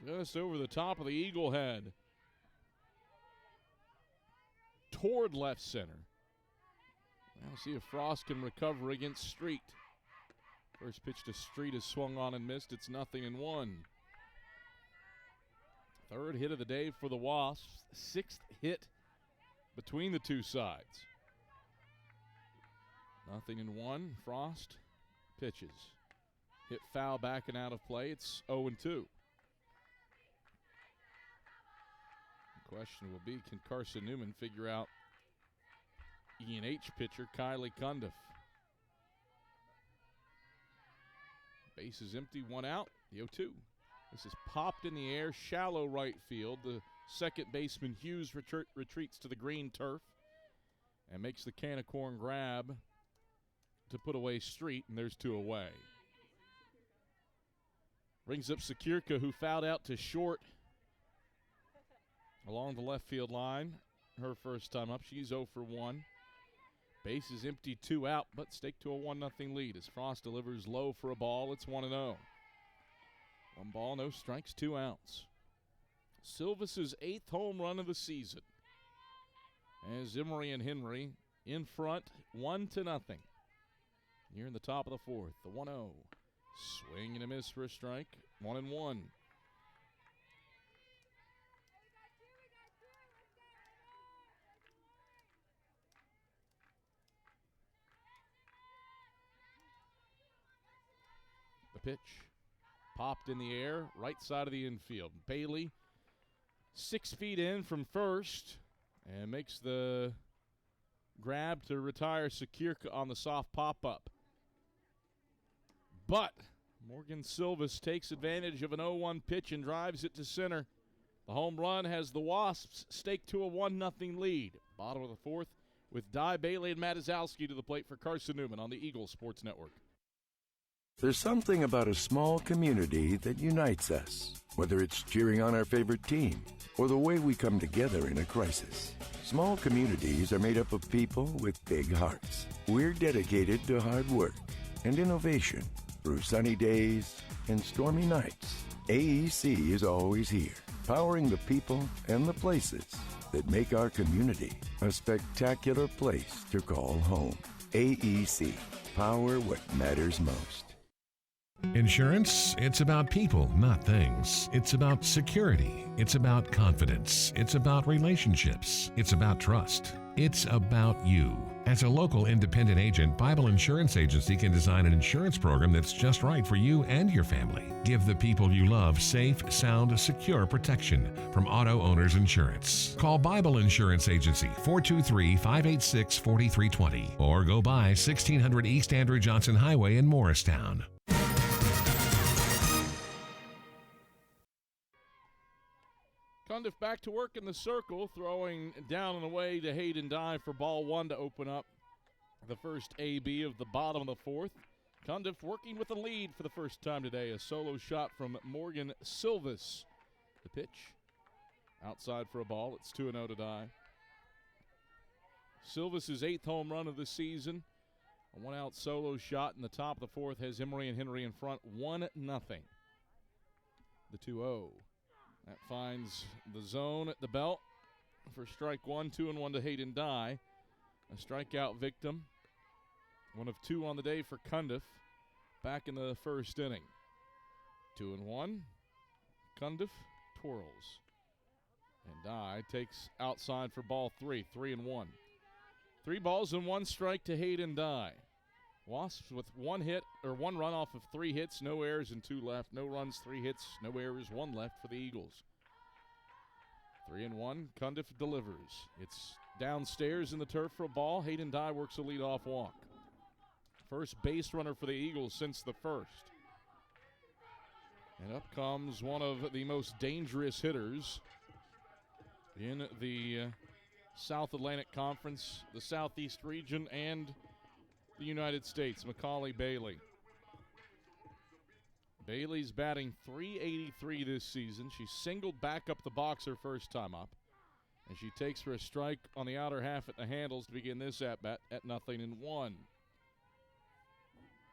Just over the top of the eagle head. Toward left center. Now see if Frost can recover against Street. First pitch to Street is swung on and missed. It's 0-1. Third hit of the day for the Wasps. 6th hit between the two sides. 0-1. Frost pitches. Hit foul back and out of play. It's 0-2. The question will be, can Carson-Newman figure out E&H pitcher Kylie Cundiff? Base is empty, 1 out, the 0-2. This is popped in the air, shallow right field. The second baseman Hughes retreats to the green turf and makes the can of corn grab to put away Street, and there's 2 away. Brings up Sakirka, who fouled out to short along the left field line. Her first time up, she's 0 for 1. Base is empty, 2 out, but stake to a 1-0 lead as Frost delivers low for a ball. It's 1-0. 1 ball, no strikes, 2 outs. Silvas' 8th home run of the season as Emory and Henry in front, 1-0. Here in the top of the fourth, the 1-0. Swing and a miss for a strike, 1-1. The pitch popped in the air, right side of the infield. Bailey 6 feet in from first and makes the grab to retire Sakirka on the soft pop-up. But Morgan Silvas takes advantage of an 0-1 pitch and drives it to center. The home run has the Wasps staked to a 1-0 lead. Bottom of the fourth with Dye, Bailey, and Matazowski to the plate for Carson-Newman on the Eagles Sports Network. There's something about a small community that unites us, whether it's cheering on our favorite team or the way we come together in a crisis. Small communities are made up of people with big hearts. We're dedicated to hard work and innovation through sunny days and stormy nights. AEC is always here, powering the people and the places that make our community a spectacular place to call home. AEC, power what matters most. Insurance, it's about people, not things. It's about security. It's about confidence. It's about relationships. It's about trust. It's about you. As a local independent agent, Bible Insurance Agency can design an insurance program that's just right for you and your family. Give the people you love safe, sound, secure protection from Auto Owners Insurance. Call Bible Insurance Agency 423-586-4320 or go by 1600 East Andrew Johnson Highway in Morristown. Cundiff back to work in the circle, throwing down and away to Hayden Dye for ball one to open up the first AB of the bottom of the fourth. Cundiff working with the lead for the first time today. A solo shot from Morgan Silvas. The pitch outside for a ball. It's 2-0 to Dye. Silvas' 8th home run of the season. A one-out solo shot in the top of the fourth has Emory and Henry in front 1-0. The 2-0. That finds the zone at the belt for strike one, 2-1 to Hayden Dye. A strikeout victim. 1 of 2 on the day for Cundiff. Back in the first inning. 2-1. Cundiff twirls. And Dye takes outside for ball 3, 3-1. 3 balls and 1 strike to Hayden Dye. Wasps with 1 run off of 3 hits, no errors and 2 left. No runs, 3 hits, no errors, 1 left for the Eagles. 3-1, Cundiff delivers. It's downstairs in the turf for a ball. Hayden Dye works a leadoff walk. First base runner for the Eagles since the first. And up comes one of the most dangerous hitters in the South Atlantic Conference, the Southeast region, and the United States, Macaulay Bailey. Bailey's batting .383 this season. She singled back up the box her first time up, and she takes for a strike on the outer half at the handles to begin this at-bat at 0-1.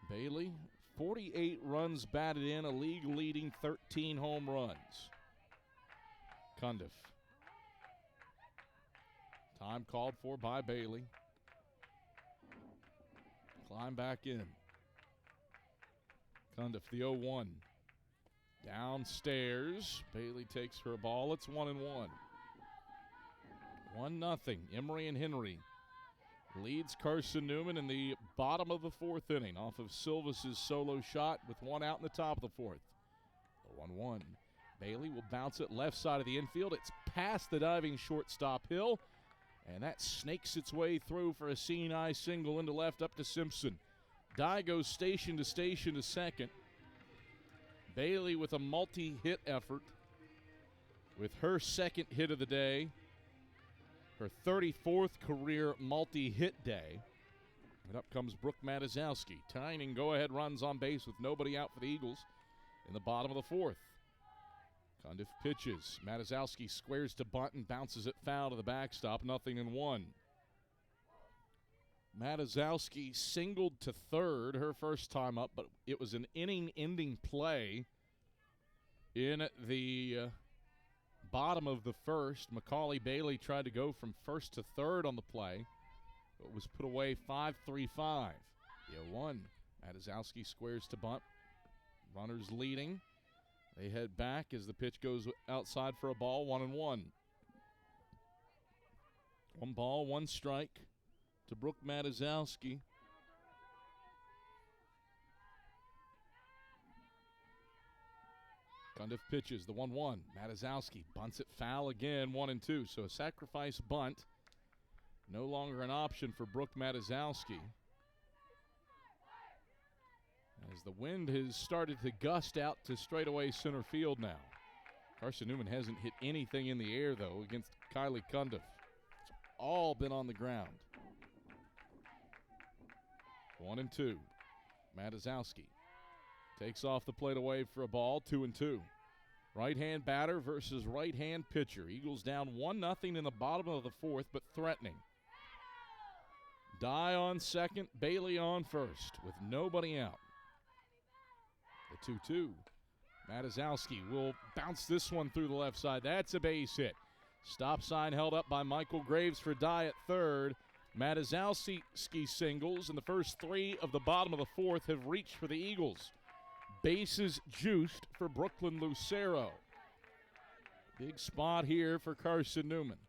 Bailey, 48 runs batted in, a league-leading 13 home runs. Cundiff. Time called for by Bailey. Climb back in. Cundiff, the 0-1. Downstairs. Bailey takes her ball. It's 1-1. 1-0. Emory and Henry leads Carson-Newman in the bottom of the fourth inning off of Silvas' solo shot with 1 out in the top of the fourth. 1-1. Bailey will bounce it left side of the infield. It's past the diving shortstop Hill. And that snakes its way through for a seeing-eye single into left up to Simpson. Dye goes station to second. Bailey with a multi-hit effort with her second hit of the day. Her 34th career multi-hit day. And up comes Brooke Matazowski, tying and go-ahead runs on base with nobody out for the Eagles in the bottom of the fourth. Cundiff pitches. Matazowski squares to bunt and bounces it foul to the backstop, 0-1. Matazowski singled to third her first time up, but it was an inning-ending play in the bottom of the first. Macaulay Bailey tried to go from first to third on the play, but was put away 5-3-5. The 0-1. Matazowski squares to bunt. Runners leading. They head back as the pitch goes outside for a ball, 1-1. 1 ball, 1 strike to Brooke Matazowski. Cundiff pitches the 1-1. Matazowski bunts it foul again, 1-2. So a sacrifice bunt. No longer an option for Brooke Matazowski. as the wind has started to gust out to straightaway center field now. Carson-Newman hasn't hit anything in the air, though, against Kylie Cundiff. It's all been on the ground. 1-2. Matazowski takes off the plate away for a ball, 2-2. Right-hand batter versus right-hand pitcher. Eagles down 1-0 in the bottom of the fourth, but threatening. Dye on second, Bailey on first, with nobody out. The 2-2. Matazowski will bounce this one through the left side. That's a base hit. Stop sign held up by Michael Graves for Dye at third. Matazowski singles, and the first three of the bottom of the fourth have reached for the Eagles. Bases juiced for Brooklyn Lucero. Big spot here for Carson-Newman.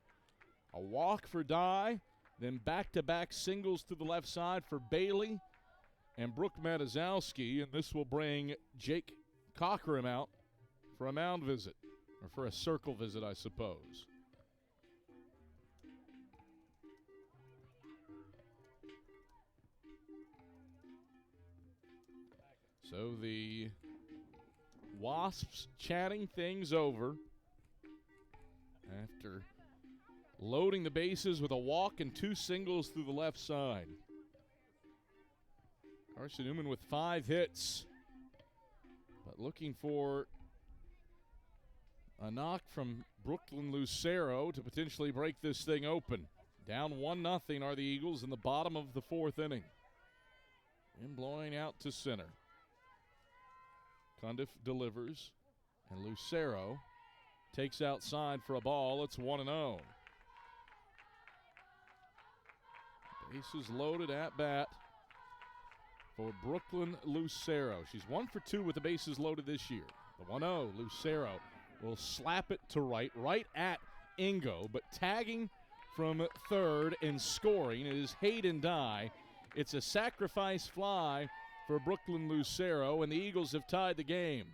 A walk for Dye, then back-to-back singles to the left side for Bailey and Brooke Matazowski, and this will bring Jake Cochran out for a mound visit, or for a circle visit, I suppose. So the Wasps chatting things over after loading the bases with a walk and two singles through the left side. Carson-Newman with 5 hits, but looking for a knock from Brooklyn Lucero to potentially break this thing open. Down 1-0 are the Eagles in the bottom of the fourth inning. And blowing out to center. Cundiff delivers, and Lucero takes outside for a ball. It's 1-0. Bases loaded at bat for Brooklyn Lucero. She's 1 for 2 with the bases loaded this year. The 1-0, Lucero will slap it to right at Ingo, but tagging from third and scoring is Hayden Dye. It's a sacrifice fly for Brooklyn Lucero, and the Eagles have tied the game.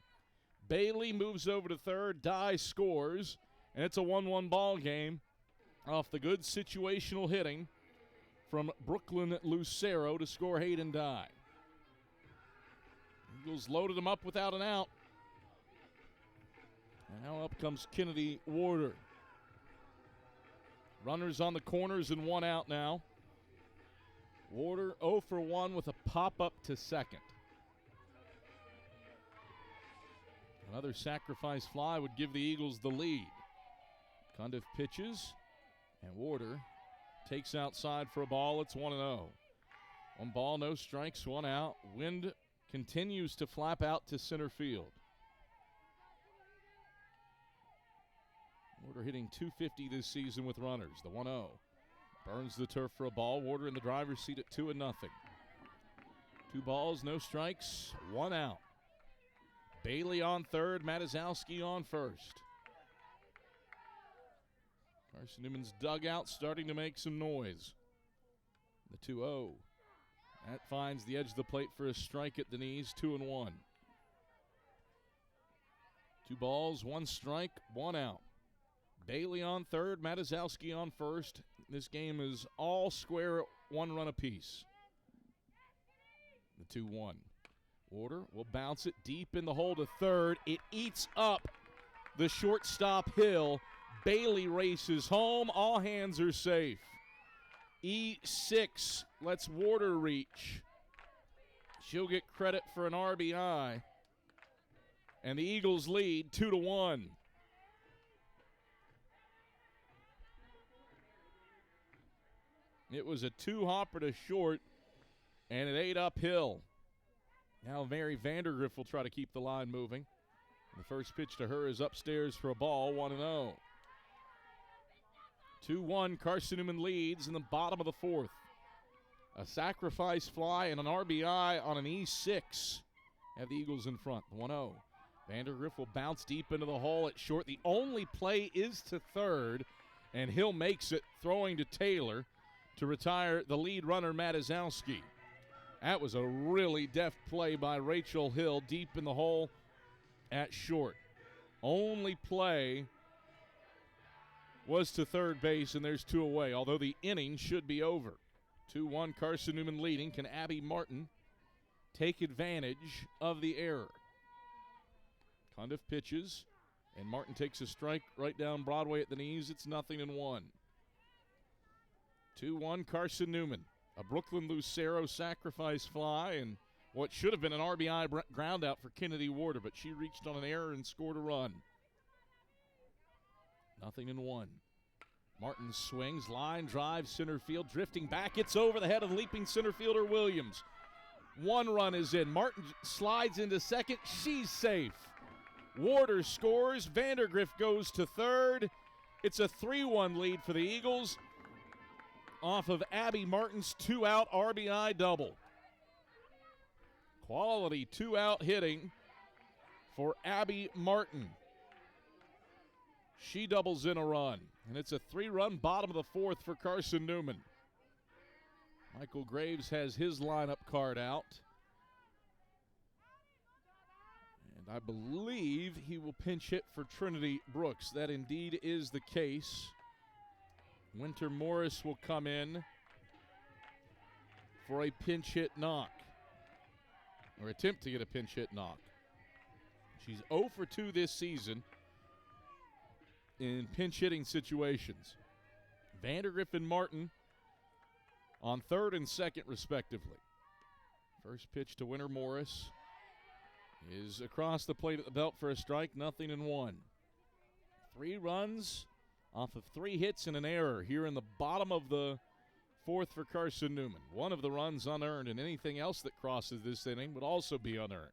Bailey moves over to third, Dye scores, and it's a 1-1 ball game off the good situational hitting from Brooklyn Lucero to score Hayden Dye. Eagles loaded him up without an out. And now up comes Kennedy Warder. Runners on the corners and 1 out now. Warder 0 for 1 with a pop-up to second. Another sacrifice fly would give the Eagles the lead. Cundiff pitches, and Warder takes outside for a ball. It's 1-0. 1 ball, no strikes, 1 out. Wind continues to flap out to center field. Warder hitting .250 this season with runners. The 1-0. Burns the turf for a ball. Warder in the driver's seat at 2-0. 2 balls, no strikes, 1 out. Bailey on third, Matazowski on first. Carson-Newman's dugout starting to make some noise. The 2-0. That finds the edge of the plate for a strike at the knees, 2-1. 2 balls, 1 strike, 1 out. Bailey on third, Matazowski on first. This game is all square at 1 run apiece. The 2-1. Warder will bounce it deep in the hole to third. It eats up the shortstop Hill. Bailey races home. All hands are safe. E6 lets Warder reach. She'll get credit for an RBI. And the Eagles lead 2-1. It was a 2-hopper to short, and it ate uphill. Now Mary Vandergriff will try to keep the line moving. The first pitch to her is upstairs for a ball, 1-0. 2-1, Carson-Newman leads in the bottom of the fourth. A sacrifice fly and an RBI on an E6 have the Eagles in front, 1-0. Vandergriff will bounce deep into the hole at short. The only play is to third, and Hill makes it, throwing to Taylor to retire the lead runner, Matazowski. That was a really deft play by Rachel Hill deep in the hole at short. Only play was to third base, and there's 2 away, although the inning should be over. 2-1, Carson-Newman leading. Can Abby Martin take advantage of the error. Cundiff pitches, and Martin takes a strike right down Broadway at the knees. It's 0-1. 2-1 Carson-Newman. A Brooklyn Lucero sacrifice fly and what should have been an RBI ground out for Kennedy Warder, but she reached on an error and scored a run. 0-1. Martin swings, line drive, center field, drifting back. It's over the head of leaping center fielder Williams. 1 run is in. Martin slides into second. She's safe. Warder scores. Vandergrift goes to third. It's a 3-1 lead for the Eagles off of Abby Martin's 2-out RBI double. Quality 2-out hitting for Abby Martin. She doubles in a run, and it's a 3-run bottom of the fourth for Carson-Newman. Michael Graves has his lineup card out. And I believe he will pinch hit for Trinity Brooks. That indeed is the case. Winter Morris will come in for a pinch hit knock, or attempt to get a pinch hit knock. She's 0 for 2 this season in pinch hitting situations. Vandergrift and Martin on third and second, respectively. First pitch to Winter Morris is across the plate at the belt for a strike, 0-1. 3 runs off of 3 hits and an error here in the bottom of the fourth for Carson-Newman. 1 of the runs unearned, and anything else that crosses this inning would also be unearned.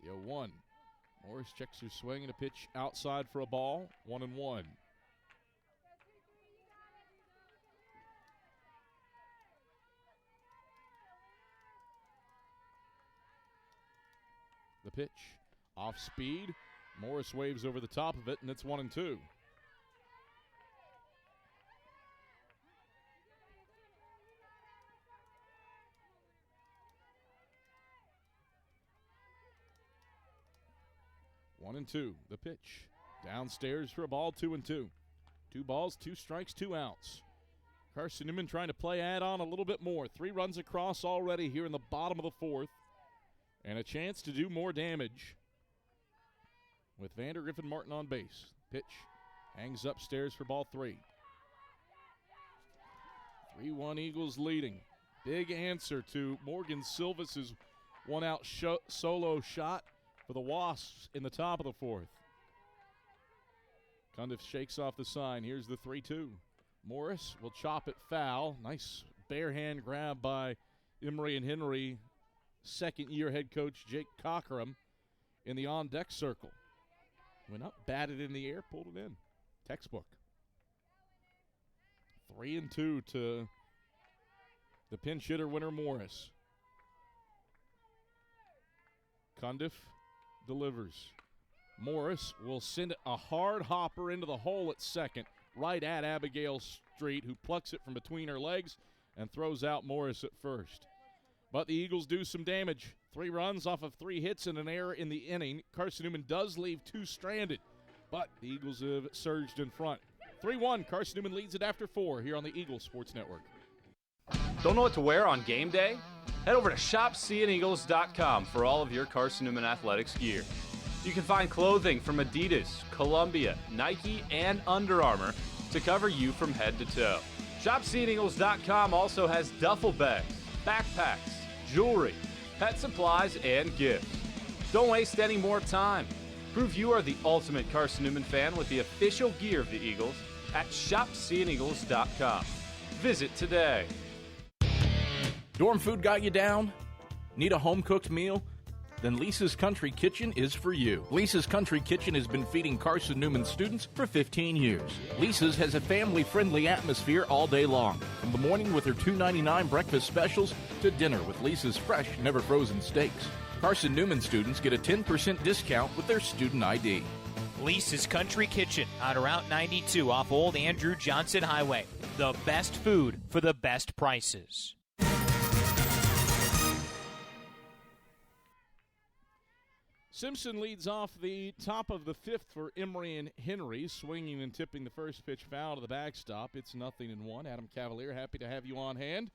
The 0-1. Morris checks her swing and a pitch outside for a ball, 1-1. The pitch, off speed. Morris waves over the top of it, and it's 1-2. One and two. The pitch. Downstairs for a ball, 2-2. 2 balls, 2 strikes, 2 outs. Carson-Newman trying to play add-on a little bit more. 3 runs across already here in the bottom of the fourth. And a chance to do more damage with Vandergrift and Martin on base. Pitch hangs upstairs for ball 3. 3-1 Eagles leading. Big answer to Morgan Silvas' 1-out solo shot for the Wasps in the top of the fourth. Cundiff shakes off the sign. Here's the 3-2. Morris will chop it foul. Nice bare hand grab by Emory and Henry. Second-year head coach Jake Cockram in the on-deck circle. Went up, batted in the air, pulled it in. Textbook. 3-2 to the pinch hitter, Winter Morris. Cundiff delivers. Morris will send a hard hopper into the hole at second, right at Abigail Street, who plucks it from between her legs and throws out Morris at first. But the Eagles do some damage. 3 runs off of 3 hits and an error in the inning. Carson-Newman does leave 2 stranded, but the Eagles have surged in front. 3-1, Carson-Newman leads it after 4 here on the Eagles Sports Network. Don't know what to wear on game day? Head over to shopseeandeagles.com for all of your Carson-Newman athletics gear. You can find clothing from Adidas, Columbia, Nike, and Under Armour to cover you from head to toe. Shopseeandeagles.com also has duffel bags, backpacks, jewelry, pet supplies, and gifts. Don't waste any more time. Prove you are the ultimate Carson-Newman fan with the official gear of the Eagles at shopseeandeagles.com. Visit today. Dorm food got you down? Need a home-cooked meal? Then Lisa's Country Kitchen is for you. Lisa's Country Kitchen has been feeding Carson-Newman students for 15 years. Lisa's has a family-friendly atmosphere all day long, from the morning with her $2.99 breakfast specials to dinner with Lisa's fresh, never-frozen steaks. Carson-Newman students get a 10% discount with their student ID. Lisa's Country Kitchen on Route 92 off Old Andrew Johnson Highway. The best food for the best prices. Simpson leads off the top of the 5th for Emory and Henry, swinging and tipping the first pitch foul to the backstop. It's 0-1. Adam Cavalier, happy to have you on hand.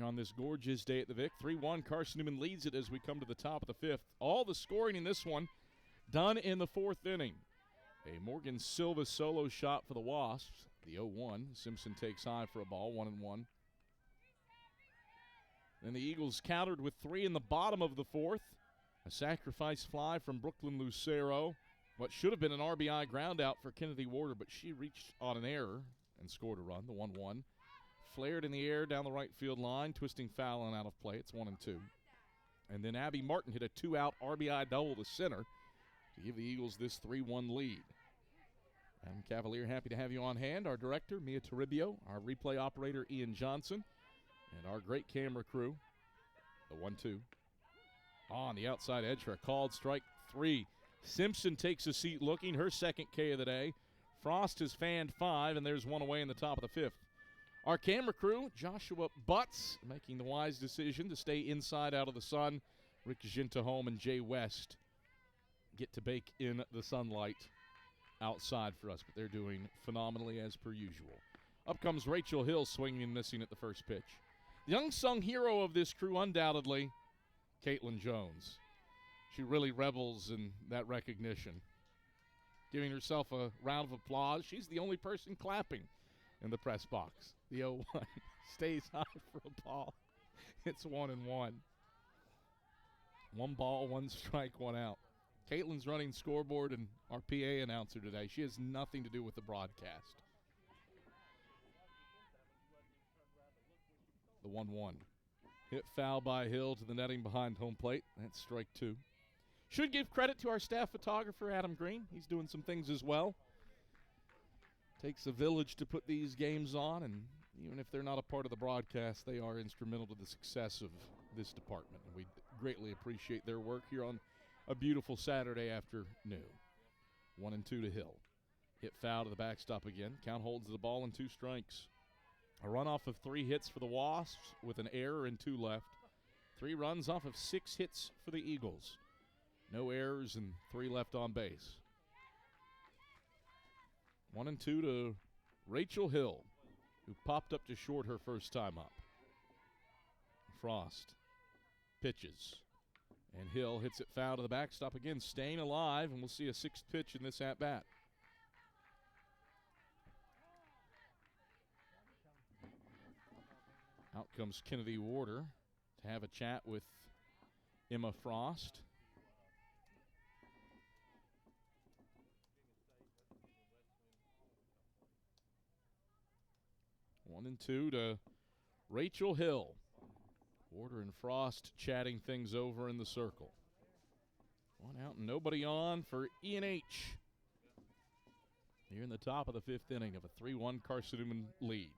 on this gorgeous day at the Vic. 3-1, Carson-Newman leads it as we come to the top of the fifth. All the scoring in this one done in the fourth inning. A Morgan Silva solo shot for the Wasps. The 0-1. Simpson takes high for a ball, 1-1. Then the Eagles countered with 3 in the bottom of the fourth. A sacrifice fly from Brooklyn Lucero. What should have been an RBI ground out for Kennedy Warder, but she reached on an error and scored a run, the 1-1. Flared in the air down the right field line, twisting foul and out of play. It's 1-2. And then Abby Martin hit a 2-out RBI double to center to give the Eagles this 3-1 lead. Adam Cavalier, happy to have you on hand. Our director, Mia Toribio, our replay operator, Ian Johnson, and our great camera crew. The 1-2. On the outside edge for a called strike 3. Simpson takes a seat looking, her second K of the day. Frost has fanned 5, and there's one away in the top of the fifth. Our camera crew, Joshua Butts, making the wise decision to stay inside out of the sun. Rick Gintaholm and Jay West get to bake in the sunlight outside for us, but they're doing phenomenally as per usual. Up comes Rachel Hill, swinging and missing at the first pitch. The unsung hero of this crew, undoubtedly, Caitlin Jones. She really revels in that recognition. Giving herself a round of applause. She's the only person clapping in the press box. The 0-1 stays high for a ball. It's 1-1. 1 ball, 1 strike, 1 out. Caitlin's running scoreboard and our PA announcer today. She has nothing to do with the broadcast. The 1-1. Hit foul by Hill to the netting behind home plate. That's strike 2. Should give credit to our staff photographer, Adam Green. He's doing some things as well. Takes a village to put these games on, and even if they're not a part of the broadcast, they are instrumental to the success of this department. And we greatly appreciate their work here on a beautiful Saturday afternoon. 1-2 to Hill. Hit foul to the backstop again. Count holds the ball in 2 strikes. A run off of 3 hits for the Wasps with an error and 2 left. 3 runs off of 6 hits for the Eagles. No errors and 3 left on base. 1-2 to Rachel Hill, who popped up to short her first time up. Frost pitches, and Hill hits it foul to the backstop again, staying alive, and we'll see a 6th pitch in this at-bat. Out comes Kennedy Warder to have a chat with Emma Frost. One and 2 to Rachel Hill. Warder and Frost chatting things over in the circle. 1 out and nobody on for E&H. Here in the top of the 5th inning of a 3-1 Carson-Newman lead.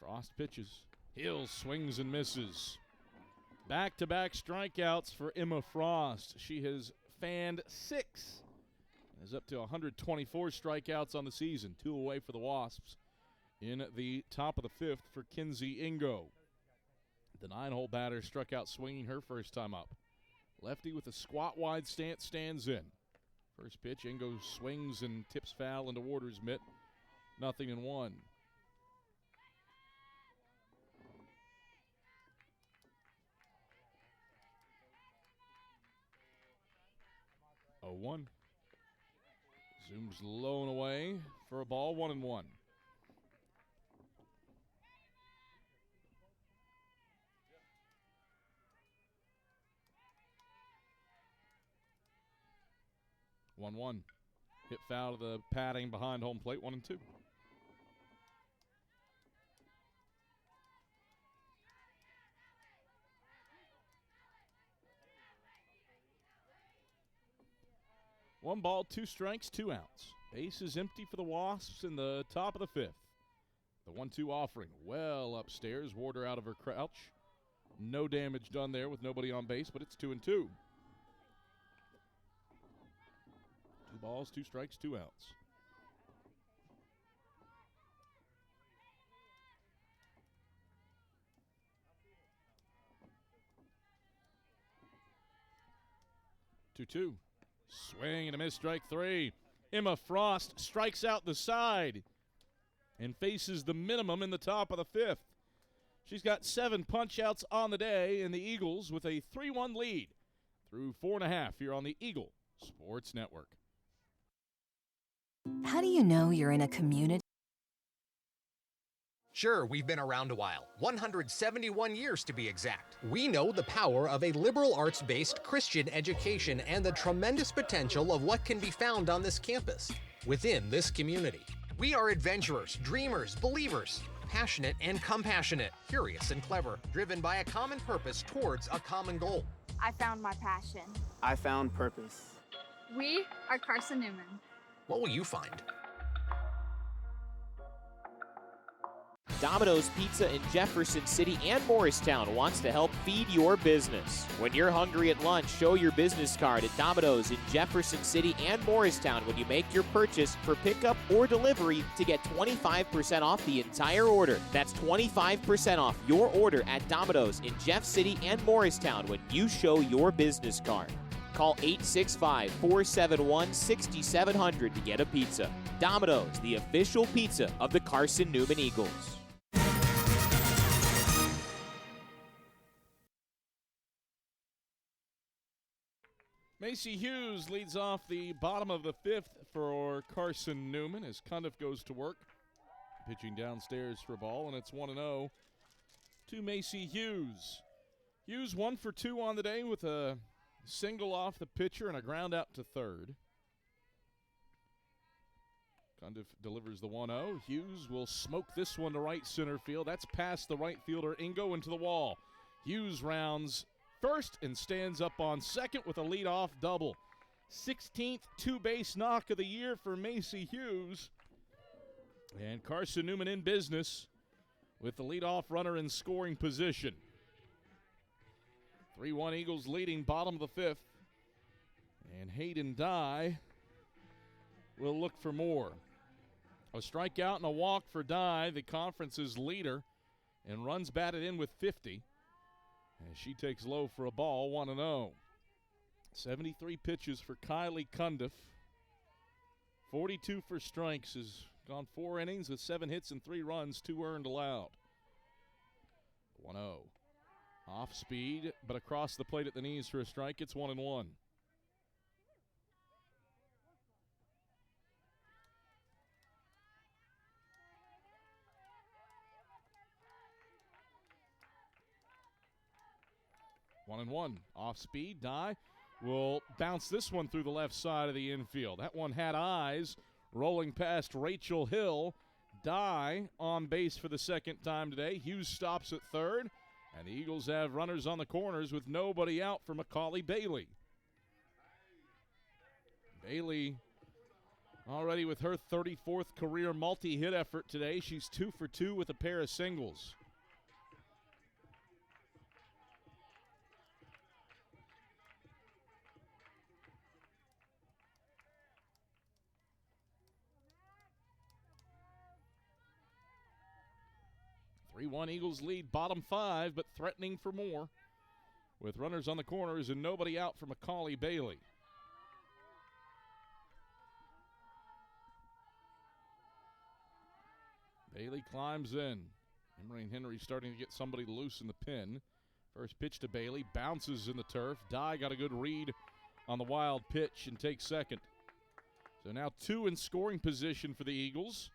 Frost pitches. Hill swings and misses. Back-to-back strikeouts for Emma Frost. She has fanned 6. Is up to 124 strikeouts on the season. 2 away for the Wasps. In the top of the 5th for Kinsey Ingo. The 9-hole batter struck out swinging her first time up. Lefty with a squat-wide stance stands in. First pitch, Ingo swings and tips foul into Warder's mitt. 0-1. Oh, 1. Zooms low and away for a ball, 1-1. One. Hit foul to the padding behind home plate, 1-2. One ball, 2 strikes, 2 outs. Base is empty for the Wasps in the top of the 5th. The 1-2 offering well upstairs. Warder out of her crouch. No damage done there with nobody on base, but it's 2-2. 2 balls, 2 strikes, 2 outs. Two. Swing and a miss, strike three. Emma Frost strikes out the side and faces the minimum in the top of the fifth. She's got 7 punch-outs on the day, and the Eagles with a 3-1 lead through 4.5 here on the Eagle Sports Network. How do you know you're in a community? Sure, we've been around a while, 171 years to be exact. We know the power of a liberal arts-based Christian education and the tremendous potential of what can be found on this campus, within this community. We are adventurers, dreamers, believers, passionate and compassionate, curious and clever, driven by a common purpose towards a common goal. I found my passion. I found purpose. We are Carson-Newman. What will you find? Domino's Pizza in Jefferson City and Morristown wants to help feed your business. When you're hungry at lunch, show your business card at Domino's in Jefferson City and Morristown when you make your purchase for pickup or delivery to get 25% off the entire order. That's 25% off your order at Domino's in Jeff City and Morristown when you show your business card. Call 865-471-6700 to get a pizza. Domino's, the official pizza of the Carson-Newman Eagles. Macy Hughes leads off the bottom of the fifth for Carson-Newman as Cundiff goes to work. Pitching downstairs for a ball, and it's 1-0 to Macy Hughes. Hughes 1 for 2 on the day with a single off the pitcher and a ground out to third. Cundiff delivers the 1-0. Hughes will smoke this one to right center field. That's past the right fielder Ingo into the wall. Hughes rounds first and stands up on second with a leadoff double. 16th two-base knock of the year for Macy Hughes. And Carson-Newman in business with the leadoff runner in scoring position. 3-1 Eagles leading bottom of the fifth. And Hayden Dye will look for more. A strikeout and a walk for Dye, the conference's leader, and runs batted in with 50. As she takes low for a ball, 1-0. 73 pitches for Kylie Cundiff. 42 for strikes, has gone 4 innings with 7 hits and 3 runs, 2 earned allowed. 1-0. Off speed, but across the plate at the knees for a strike. It's 1-1. Off speed, Dye will bounce this one through the left side of the infield. That one had eyes, rolling past Rachel Hill. Dye on base for the second time today. Hughes stops at third, and the Eagles have runners on the corners with nobody out for Macaulay Bailey. Bailey already with her 34th career multi-hit effort today. She's 2 for 2 with a pair of singles. Eagles lead bottom 5, but threatening for more with runners on the corners and nobody out for Macaulay Bailey. Bailey climbs in. Emory and Henry starting to get somebody loose in the pin. First pitch to Bailey, bounces in the turf. Dye got a good read on the wild pitch and takes second. So now 2 in scoring position for the Eagles.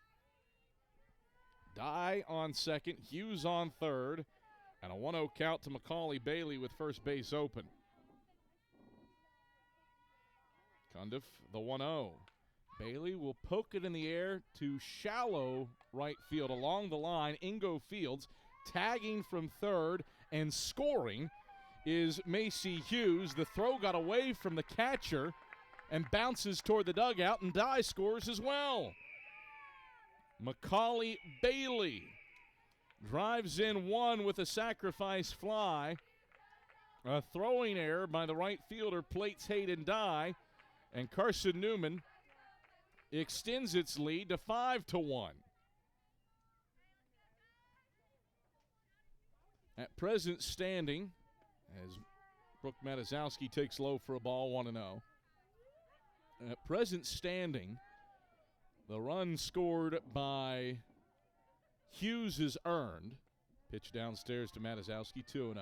Dye on second, Hughes on third, and a 1-0 count to Macaulay Bailey with first base open. Cundiff, the 1-0. Bailey will poke it in the air to shallow right field along the line. Ingo Fields tagging from third and scoring is Macy Hughes. The throw got away from the catcher and bounces toward the dugout, and Dye scores as well. Macaulay Bailey drives in 1 with a sacrifice fly. A throwing error by the right fielder plates Hayden Dye, and Carson-Newman extends its lead to 5-1. At present standing, as Brooke Matizowski takes low for a ball, 1-0. At present standing, the run scored by Hughes is earned. Pitch downstairs to Matizowski, 2-0.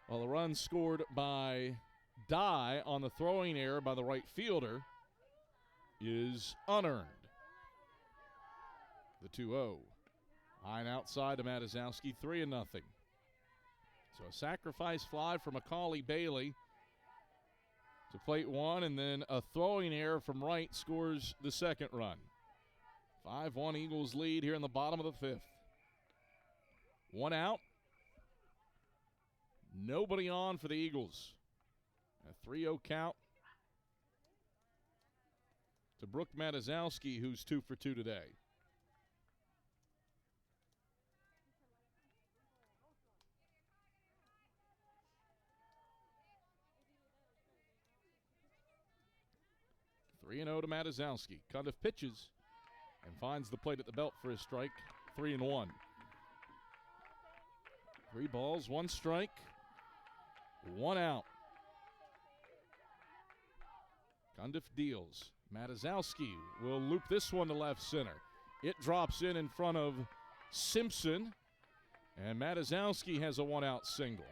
While the run scored by Dye on the throwing error by the right fielder is unearned. The 2-0. High and outside to Matizowski, 3-0. So a sacrifice fly for Macaulay Bailey to plate one, and then a throwing error from right scores the second run. 5-1 Eagles lead here in the bottom of the fifth. One out. Nobody on for the Eagles. A 3-0 count to Brooke Matizowski, who's 2 for 2 today. Three 0 to Matizowski. Cundiff pitches and finds the plate at the belt for a strike. 3-1. 3 balls, 1 strike, 1 out. Cundiff deals. Matizowski will loop this one to left center. It drops in front of Simpson, and Matizowski has a 1-out single.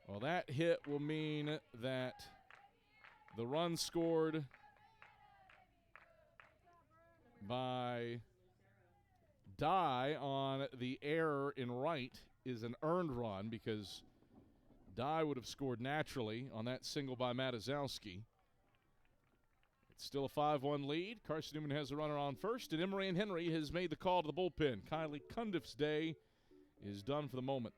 Well, that hit will mean that the run scored by Dye on the error in right is an earned run, because Dye would have scored naturally on that single by Matizowski. It's still a 5-1 lead. Carson-Newman has a runner on first, and Emory and Henry has made the call to the bullpen. Kylie Cundiff's day is done for the moment.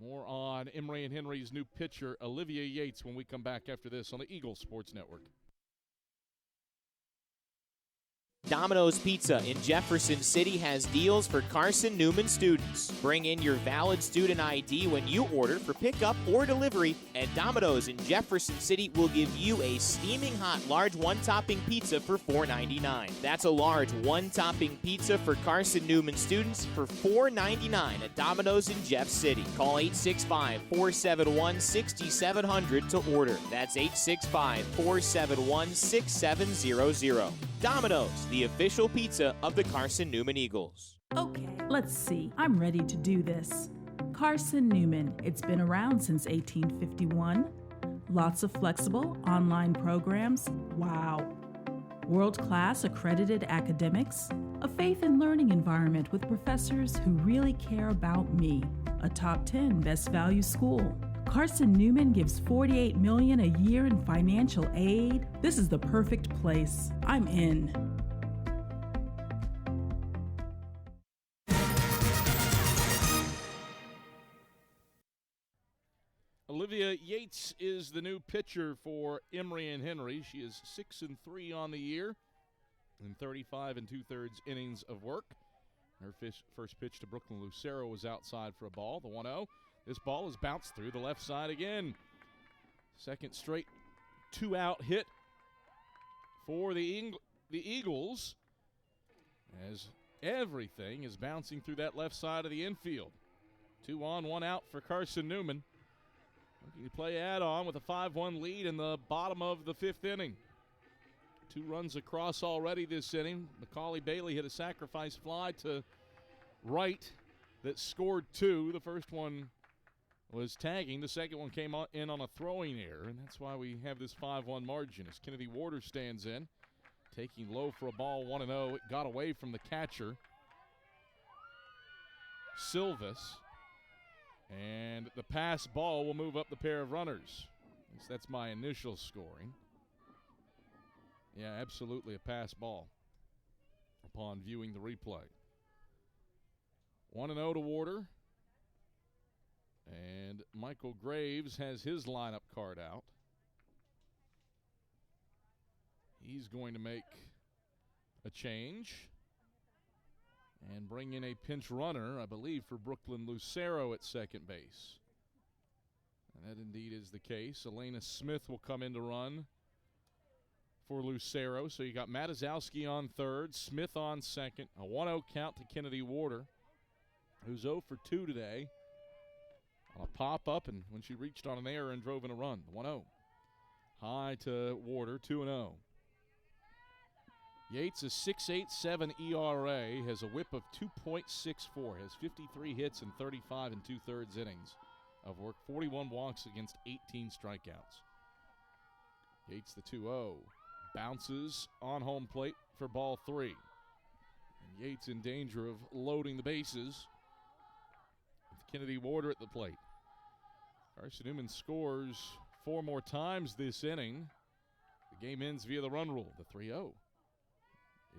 More on Emory and Henry's new pitcher, Olivia Yates, when we come back after this on the Eagles Sports Network. Domino's Pizza in Jefferson City has deals for Carson-Newman students. Bring in your valid student ID when you order for pickup or delivery, and Domino's in Jefferson City will give you a steaming hot large one-topping pizza for $4.99. That's a large one-topping pizza for Carson-Newman students for $4.99 at Domino's in Jeff City. Call 865-471-6700 to order. That's 865-471-6700. Domino's, the official pizza of the Carson-Newman Eagles. Okay, let's see. I'm ready to do this. Carson-Newman. It's been around since 1851. Lots of flexible online programs. Wow. World-class accredited academics. A faith and learning environment with professors who really care about me. A top 10 best value school. Carson-Newman gives $48 million a year in financial aid. This is the perfect place. I'm in. Olivia Yates is the new pitcher for Emory and Henry. She is 6-3 on the year in 35 2/3 innings of work. Her first pitch to Brooklyn Lucero was outside for a ball, the 1-0. This ball is bounced through the left side again. Second straight 2-out hit for the Eagles, as everything is bouncing through that left side of the infield. 2 on, 1 out for Carson-Newman. Looking to play add-on with a 5-1 lead in the bottom of the 5th inning. 2 runs across already this inning. Macaulay Bailey hit a sacrifice fly to right that scored 2. The first one was tagging. The second one came in on a throwing error, and that's why we have this 5-1 margin as Kennedy Warder stands in, taking low for a ball, 1-0. It got away from the catcher, Silvis, and the pass ball will move up the pair of runners. At least that's my initial scoring. Yeah, absolutely a pass ball upon viewing the replay. 1-0 to Warder. And Michael Graves has his lineup card out. He's going to make a change and bring in a pinch runner, I believe, for Brooklyn Lucero at second base. And that indeed is the case. Elena Smith will come in to run for Lucero. So you got Matizowski on third, Smith on second, a 1-0 count to Kennedy Warder, who's 0 for 2 today. On a pop-up, and when she reached on an error and drove in a run, 1-0. High to Warder, 2-0. Yates, a 6.87 ERA, has a whip of 2.64, has 53 hits in 35 and 2/3 innings of work, 41 walks against 18 strikeouts. Yates, the 2-0, bounces on home plate for ball 3. And Yates in danger of loading the bases with Kennedy Warder at the plate. Carson-Newman scores 4 more times this inning. The game ends via the run rule. The 3-0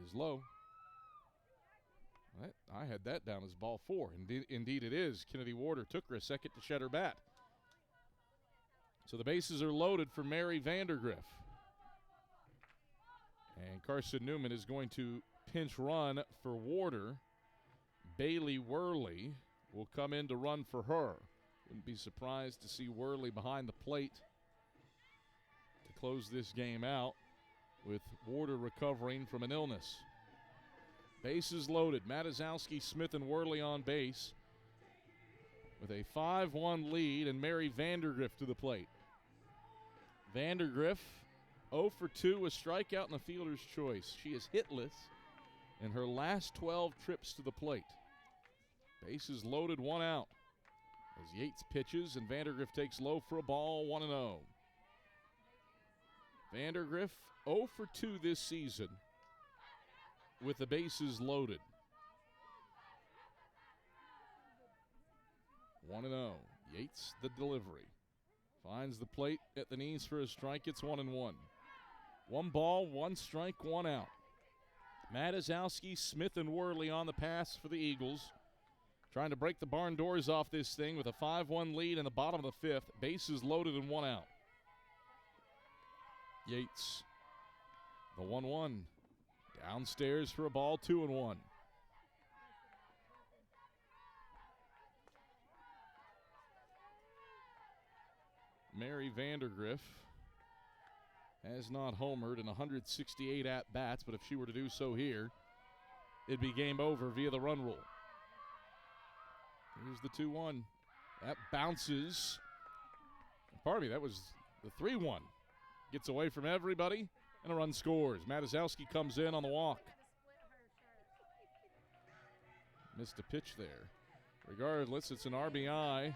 is low. I had that down as ball 4. Indeed it is. Kennedy Warder took her a second to shed her bat. So the bases are loaded for Mary Vandergriff. And Carson-Newman is going to pinch run for Warder. Bailey Worley will come in to run for her. Wouldn't be surprised to see Worley behind the plate to close this game out, with Warder recovering from an illness. Bases loaded. Matazowski, Smith, and Worley on base with a 5-1 lead, and Mary Vandergriff to the plate. Vandergriff 0 for 2, a strikeout and a fielder's choice. She is hitless in her last 12 trips to the plate. Bases loaded, 1 out. As Yates pitches and Vandergriff takes low for a ball, 1-0. Vandergriff 0 for 2 this season with the bases loaded. 1-0. Yates, the delivery. Finds the plate at the knees for a strike. It's 1-1. 1 ball, 1 strike, 1 out. Matazowski, Smith, and Worley on the pass for the Eagles. Trying to break the barn doors off this thing with a 5-1 lead in the bottom of the 5th. Bases loaded and 1 out. Yates, the 1-1. Downstairs for a ball, 2-1. Mary Vandergriff has not homered in 168 at-bats, but if she were to do so here, it'd be game over via the run rule. Here's the 2-1. That bounces. Pardon me, that was the 3-1. Gets away from everybody, and a run scores. Matazowski comes in on the walk. Missed a pitch there. Regardless, it's an RBI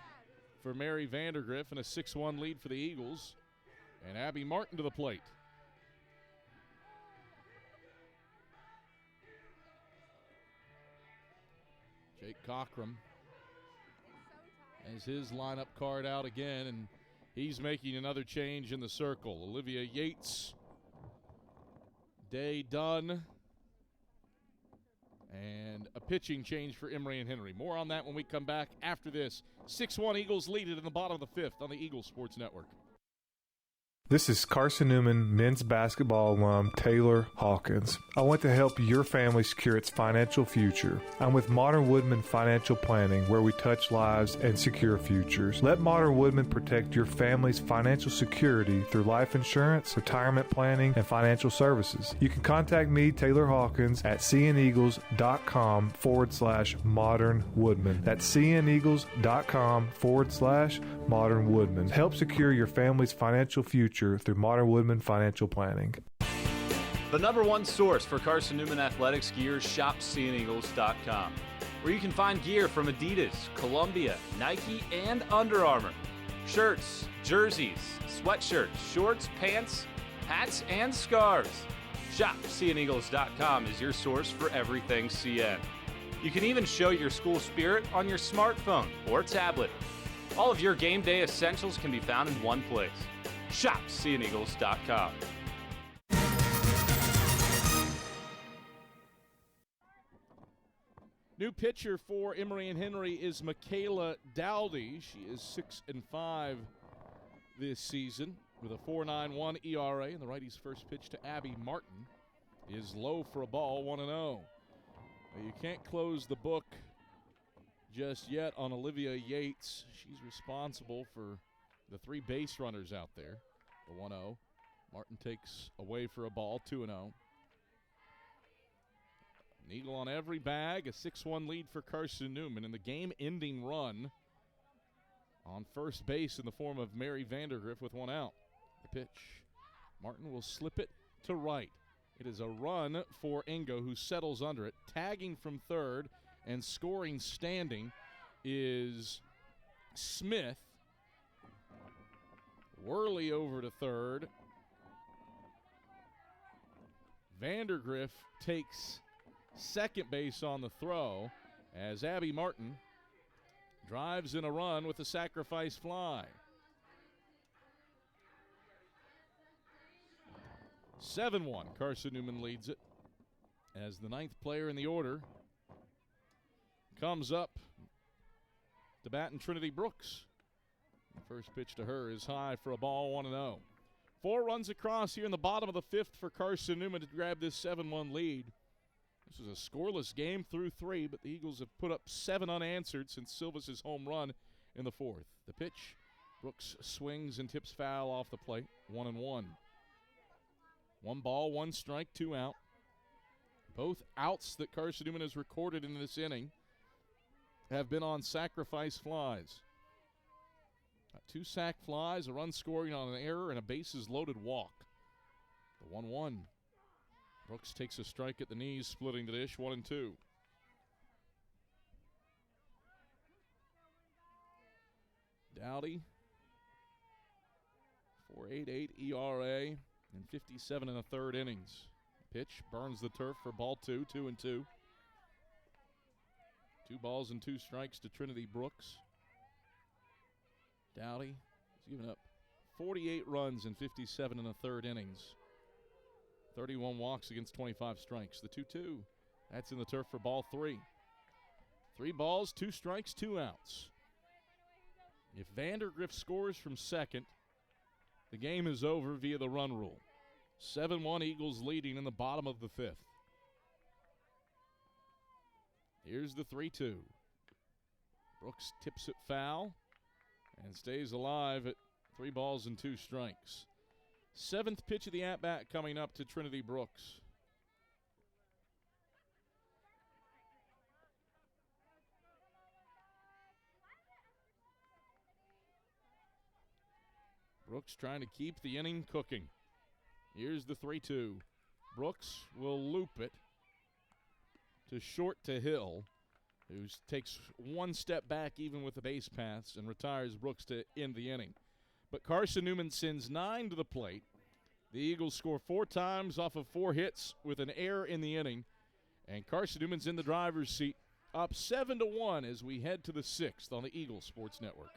for Mary Vandergriff and a 6-1 lead for the Eagles. And Abby Martin to the plate. Jake Cockrum has his lineup card out again, and he's making another change in the circle. Olivia Yates, day done, and a pitching change for Emory and Henry. More on that when we come back after this. 6-1 Eagles lead it in the bottom of the 5th on the Eagles Sports Network. This is Carson-Newman men's basketball alum Taylor Hawkins. I want to help your family secure its financial future. I'm with Modern Woodman Financial Planning, where we touch lives and secure futures. Let Modern Woodman protect your family's financial security through life insurance, retirement planning, and financial services. You can contact me, Taylor Hawkins, at cneagles.com/Modern Woodman. That's cneagles.com/Modern Woodman. Help secure your family's financial future through Modern Woodman Financial Planning. The #1 source for Carson-Newman athletics gear, shop cneagles.com, where you can find gear from Adidas, Columbia, Nike, and Under Armour. Shirts, jerseys, sweatshirts, shorts, pants, hats, and scarves. Shop cneagles.com is your source for everything CN. You can even show your school spirit on your smartphone or tablet. All of your game day essentials can be found in one place. Shop cneagles.com. New pitcher for Emory and Henry is Michaela Dowdy. She is 6-5 this season with a 4.91 ERA, and the righty's first pitch to Abby Martin is low for a ball, 1-0. You can't close the book just yet on Olivia Yates. She's responsible for the 3 base runners out there. The 1-0. Martin takes away for a ball, 2-0. An eagle on every bag, a 6-1 lead for Carson-Newman, and the game-ending run on first base in the form of Mary Vandergriff with 1 out. The pitch Martin will slip it to right. It is a run for Ingo, who settles under it. Tagging from third and scoring standing is Smith. Worley over to third. Vandergriff takes second base on the throw as Abby Martin drives in a run with a sacrifice fly. 7-1, Carson-Newman leads it as the ninth player in the order comes up to bat in Trinity Brooks. The first pitch to her is high for a ball, 1-0. 4 runs across here in the bottom of the fifth for Carson-Newman to grab this 7-1 lead. This was a scoreless game through 3, but the Eagles have put up 7 unanswered since Silva's home run in the fourth. The pitch, Brooks swings and tips foul off the plate, 1-1. 1 ball, 1 strike, 2 out. Both outs that Carson-Newman has recorded in this inning have been on sacrifice flies. 2 sac flies, a run scoring on an error, and a bases-loaded walk. The 1-1. Brooks takes a strike at the knees, splitting the dish, 1-2. Dowdy, 4.88 ERA in 57 and a third innings. Pitch burns the turf for ball 2, 2-2. 2 balls and 2 strikes to Trinity Brooks. Dowdy has given up 48 runs in 57 and a third innings. 31 walks against 25 strikes. The 2-2, that's in the turf for ball 3. 3 balls, 2 strikes, 2 outs. If Vandergriff scores from second, the game is over via the run rule. 7-1 Eagles leading in the bottom of the fifth. Here's the 3-2. Brooks tips it foul and stays alive at 3 balls and 2 strikes. 7th pitch of the at-bat coming up to Trinity Brooks. Brooks trying to keep the inning cooking. Here's the 3-2. Brooks will loop it to short to Hill, who takes 1 step back even with the base paths and retires Brooks to end the inning. But Carson-Newman sends 9 to the plate. The Eagles score 4 times off of 4 hits with an error in the inning. And Carson-Newman's in the driver's seat, up 7-1 as we head to the 6th on the Eagles Sports Network.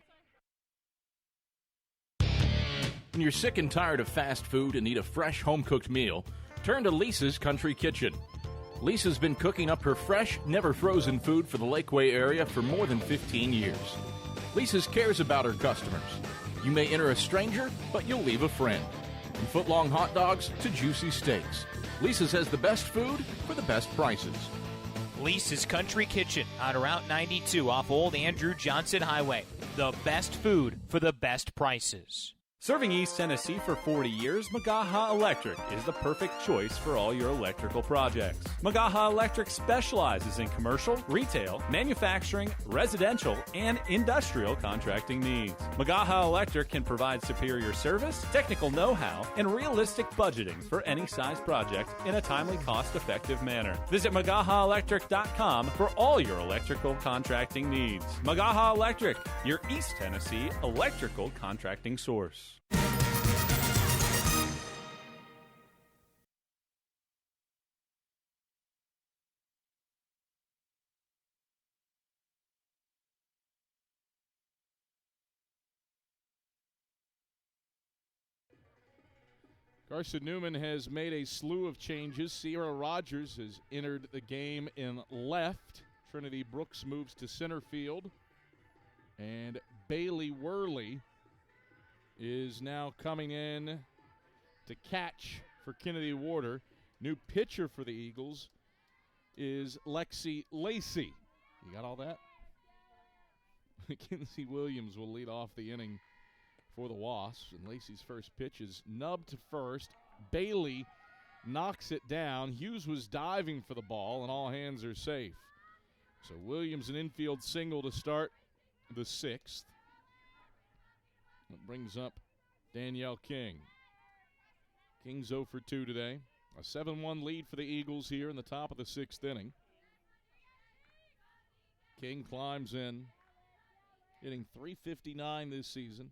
When you're sick and tired of fast food and need a fresh home-cooked meal, turn to Lisa's Country Kitchen. Lisa's been cooking up her fresh, never-frozen food for the Lakeway area for more than 15 years. Lisa's cares about her customers. You may enter a stranger, but you'll leave a friend. From foot-long hot dogs to juicy steaks, Lisa's has the best food for the best prices. Lisa's Country Kitchen on Route 92 off Old Andrew Johnson Highway. The best food for the best prices. Serving East Tennessee for 40 years, Magaha Electric is the perfect choice for all your electrical projects. Magaha Electric specializes in commercial, retail, manufacturing, residential, and industrial contracting needs. Magaha Electric can provide superior service, technical know-how, and realistic budgeting for any size project in a timely, cost-effective manner. Visit MagahaElectric.com for all your electrical contracting needs. Magaha Electric, your East Tennessee electrical contracting source. Carson-Newman has made a slew of changes. Sierra Rogers has entered the game in left. Trinity Brooks moves to center field. And Bailey Worley is now coming in to catch for Kennedy Warder. New pitcher for the Eagles is Lexi Lacey. You got all that? Mackenzie Williams will lead off the inning for the Wasps, and Lacey's first pitch is nubbed to first. Bailey knocks it down. Hughes was diving for the ball, and all hands are safe. So Williams an infield single to start the 6th. That brings up Danielle King. Kings 0 for 2 today. A 7-1 lead for the Eagles here in the top of the 6th inning. King climbs in, hitting .359 this season.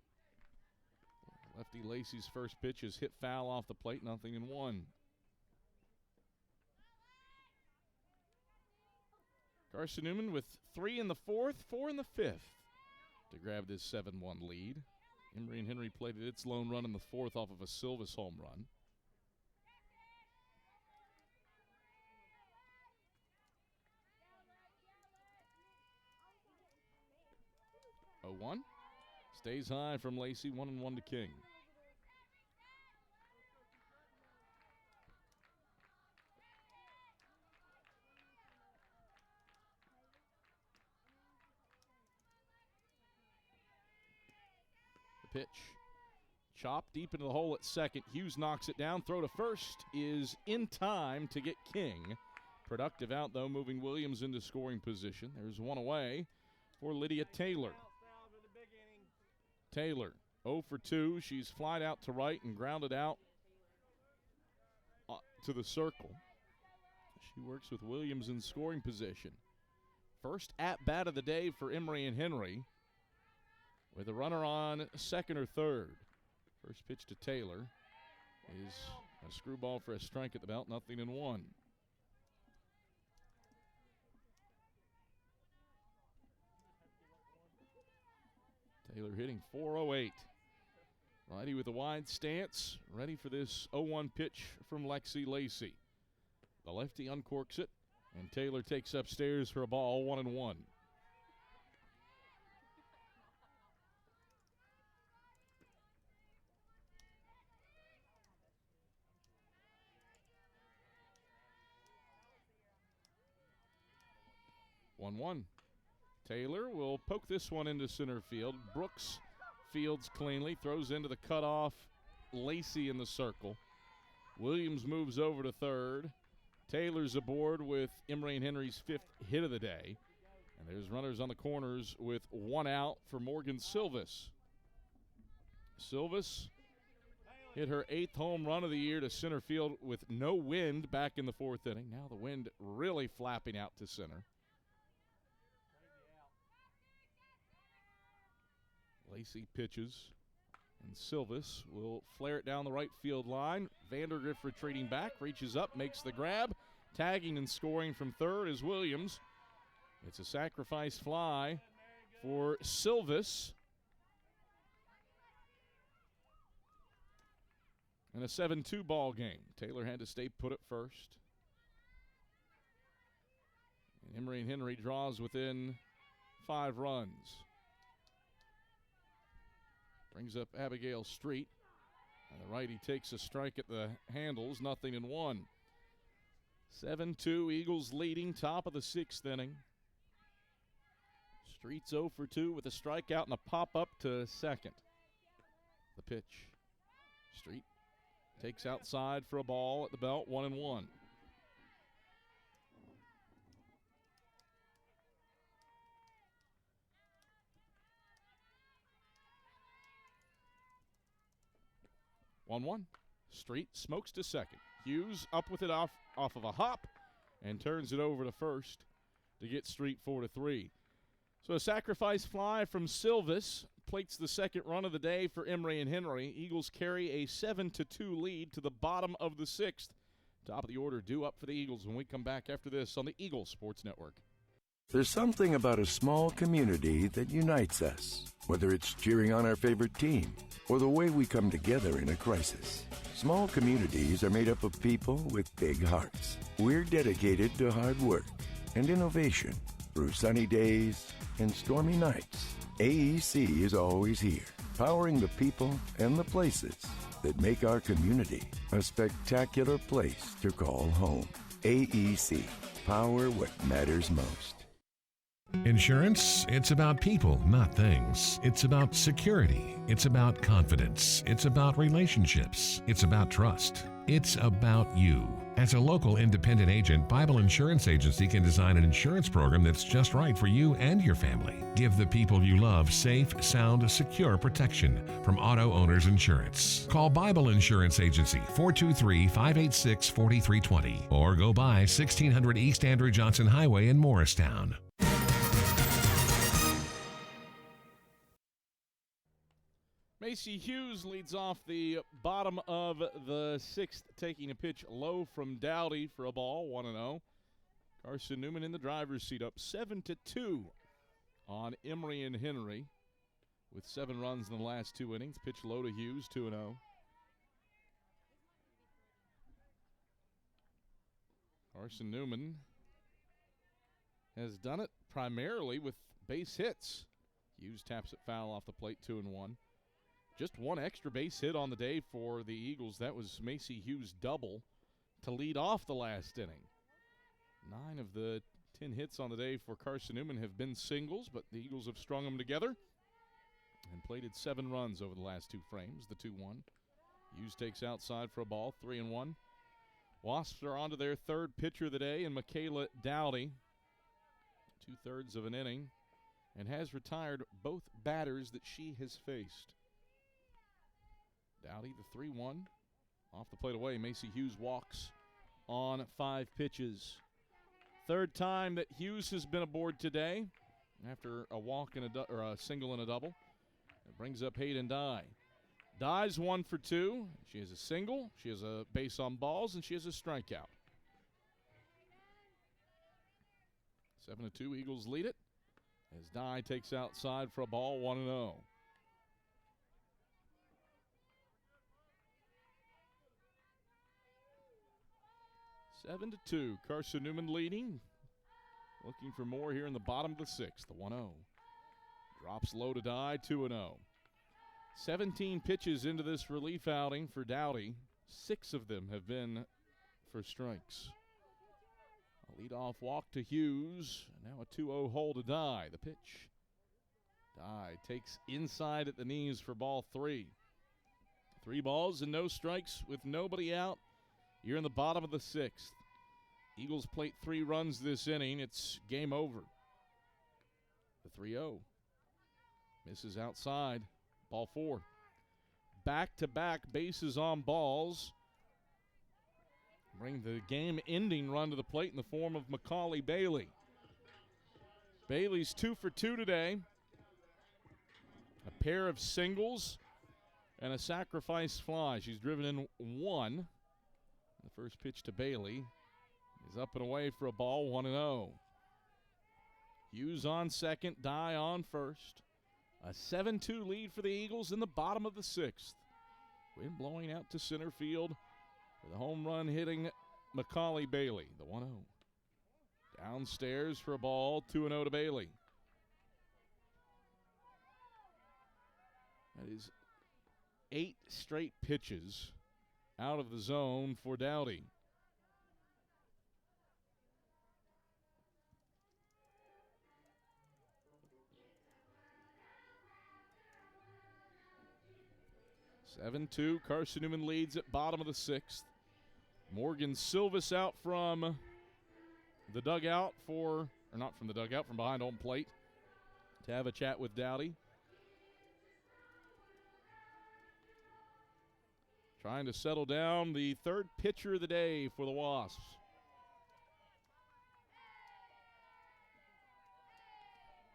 Lefty Lacey's first pitch is hit foul off the plate, 0-1. Carson-Newman with 3 in the 4th, 4 in the 5th to grab this 7-1 lead. Emory and Henry played its lone run in the 4th off of a Silvis home run. Oh, 1 stays high from Lacey, 1-1 to King. The pitch, chopped deep into the hole at second. Hughes knocks it down. Throw to first is in time to get King. Productive out, though, moving Williams into scoring position. There's one away for Lydia Taylor. Taylor, 0 for 2. She's flied out to right and grounded out to the circle. She works with Williams in scoring position. First at-bat of the day for Emory and Henry with a runner on second or third. First pitch to Taylor is a screwball for a strike at the belt, 0-1. Taylor hitting .408. Righty with a wide stance, ready for this 0-1 pitch from Lexi Lacey. The lefty uncorks it, and Taylor takes upstairs for a ball, 1-1. Taylor will poke this one into center field. Brooks fields cleanly, throws into the cutoff. Lacey in the circle. Williams moves over to third. Taylor's aboard with Emory and Henry's 5th hit of the day. And there's runners on the corners with 1 out for Morgan Silvis. Silvis hit her 8th home run of the year to center field with no wind back in the 4th inning. Now the wind really flapping out to center. Lacey pitches, and Silvis will flare it down the right field line. Vandergriff retreating back, reaches up, makes the grab. Tagging and scoring from third is Williams. It's a sacrifice fly for Silvis. And a 7-2 ball game. Taylor had to stay put at first. And Emory and Henry draws within 5 runs. Brings up Abigail Street. And the righty takes a strike at the handles, 0-1. 7-2, Eagles leading, top of the 6th inning. Street's 0 for 2 with a strikeout and a pop-up to second. The pitch. Street takes outside for a ball at the belt, 1-1. Street smokes to second. Hughes up with it off of a hop and turns it over to first to get Street 4-3. So a sacrifice fly from Silvis plates the second run of the day for Emory and Henry. Eagles carry a 7-2 lead to the bottom of the 6th. Top of the order due up for the Eagles when we come back after this on the Eagles Sports Network. There's something about a small community that unites us, whether it's cheering on our favorite team or the way we come together in a crisis. Small communities are made up of people with big hearts. We're dedicated to hard work and innovation through sunny days and stormy nights. AEC is always here, powering the people and the places that make our community a spectacular place to call home. AEC, power what matters most. Insurance, it's about people, not things. It's about security. It's about confidence. It's about relationships. It's about trust. It's about you. As a local independent agent, Bible Insurance Agency can design an insurance program that's just right for you and your family. Give the people you love safe, sound, secure protection from Auto Owners Insurance. Call Bible Insurance Agency 423-586-4320 or go by 1600 East Andrew Johnson Highway in Morristown. Macy Hughes leads off the bottom of the sixth, taking a pitch low from Dowdy for a ball, 1-0. Carson-Newman in the driver's seat, up 7-2 on Emory and Henry with 7 runs in the last 2 innings. Pitch low to Hughes, 2-0. Carson-Newman has done it primarily with base hits. Hughes taps it foul off the plate, 2-1. Just one extra base hit on the day for the Eagles. That was Macy Hughes' double to lead off the last inning. 9 of the 10 hits on the day for Carson-Newman have been singles, but the Eagles have strung them together and plated 7 runs over the last 2 frames, the 2-1. Hughes takes outside for a ball, 3-1. Wasps are on to their third pitcher of the day, and Michaela Dowdy, 2/3 of an inning, and has retired both batters that she has faced. Dowdy, the 3-1. Off the plate away, Macy Hughes walks on 5 pitches. Third time that Hughes has been aboard today after a walk and a single and a double. It brings up Hayden Dye. Dye's 1 for 2. She has a single, she has a base on balls, and she has a strikeout. 7-2, Eagles lead it as Dye takes outside for a ball, 1-0. Seven to 2, Carson-Newman leading. Looking for more here in the bottom of the 6th, the 1-0. Drops low to Dye, 2-0. 17 pitches into this relief outing for Dowdy. 6 of them have been for strikes. A leadoff walk to Hughes. Now a 2-0 hole to Dye. The pitch. Dye takes inside at the knees for ball 3. 3 balls and no strikes with nobody out. You're in the bottom of the 6th. Eagles plate 3 runs this inning. It's game over. The 3-0. Misses outside. Ball 4. Back-to-back bases on balls. Bring the game-ending run to the plate in the form of Macaulay Bailey. Bailey's 2 for 2 today. A pair of singles and a sacrifice fly. She's driven in 1. The first pitch to Bailey is up and away for a ball, 1-0. Hughes on second, Dye on first. A 7-2 lead for the Eagles in the bottom of the 6th. Wind blowing out to center field for the home run hitting Macaulay Bailey, the 1-0. Downstairs for a ball, 2-0 to Bailey. That is 8 straight pitches out of the zone for Dowdy. (7-2). Carson-Newman leads at bottom of the 6th. Morgan Silvis out from the dugout or not from the dugout, from behind home plate to have a chat with Dowdy. Trying to settle down the third pitcher of the day for the Wasps.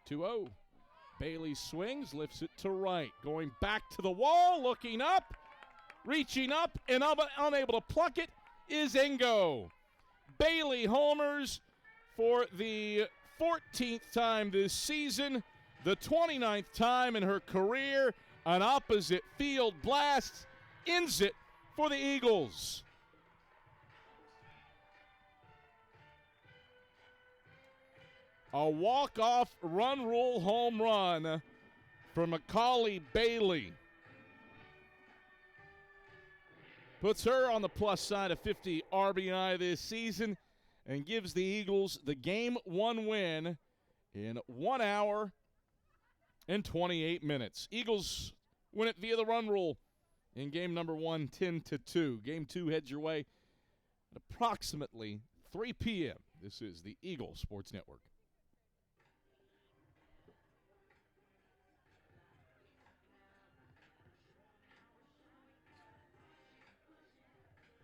(2-0). Bailey swings, lifts it to right. Going back to the wall, looking up, reaching up, and unable to pluck it is Ingo. Bailey homers for the 14th time this season, the 29th time in her career. An opposite field blast ends it for the Eagles. A walk-off run rule home run for Macaulay Bailey. Puts her on the plus side of 50 RBI this season and gives the Eagles the Game 1 win in 1 hour and 28 minutes. Eagles win it via the run rule in game number 1, 10-2. Game 2 heads your way at approximately 3 p.m. This is the Eagle Sports Network.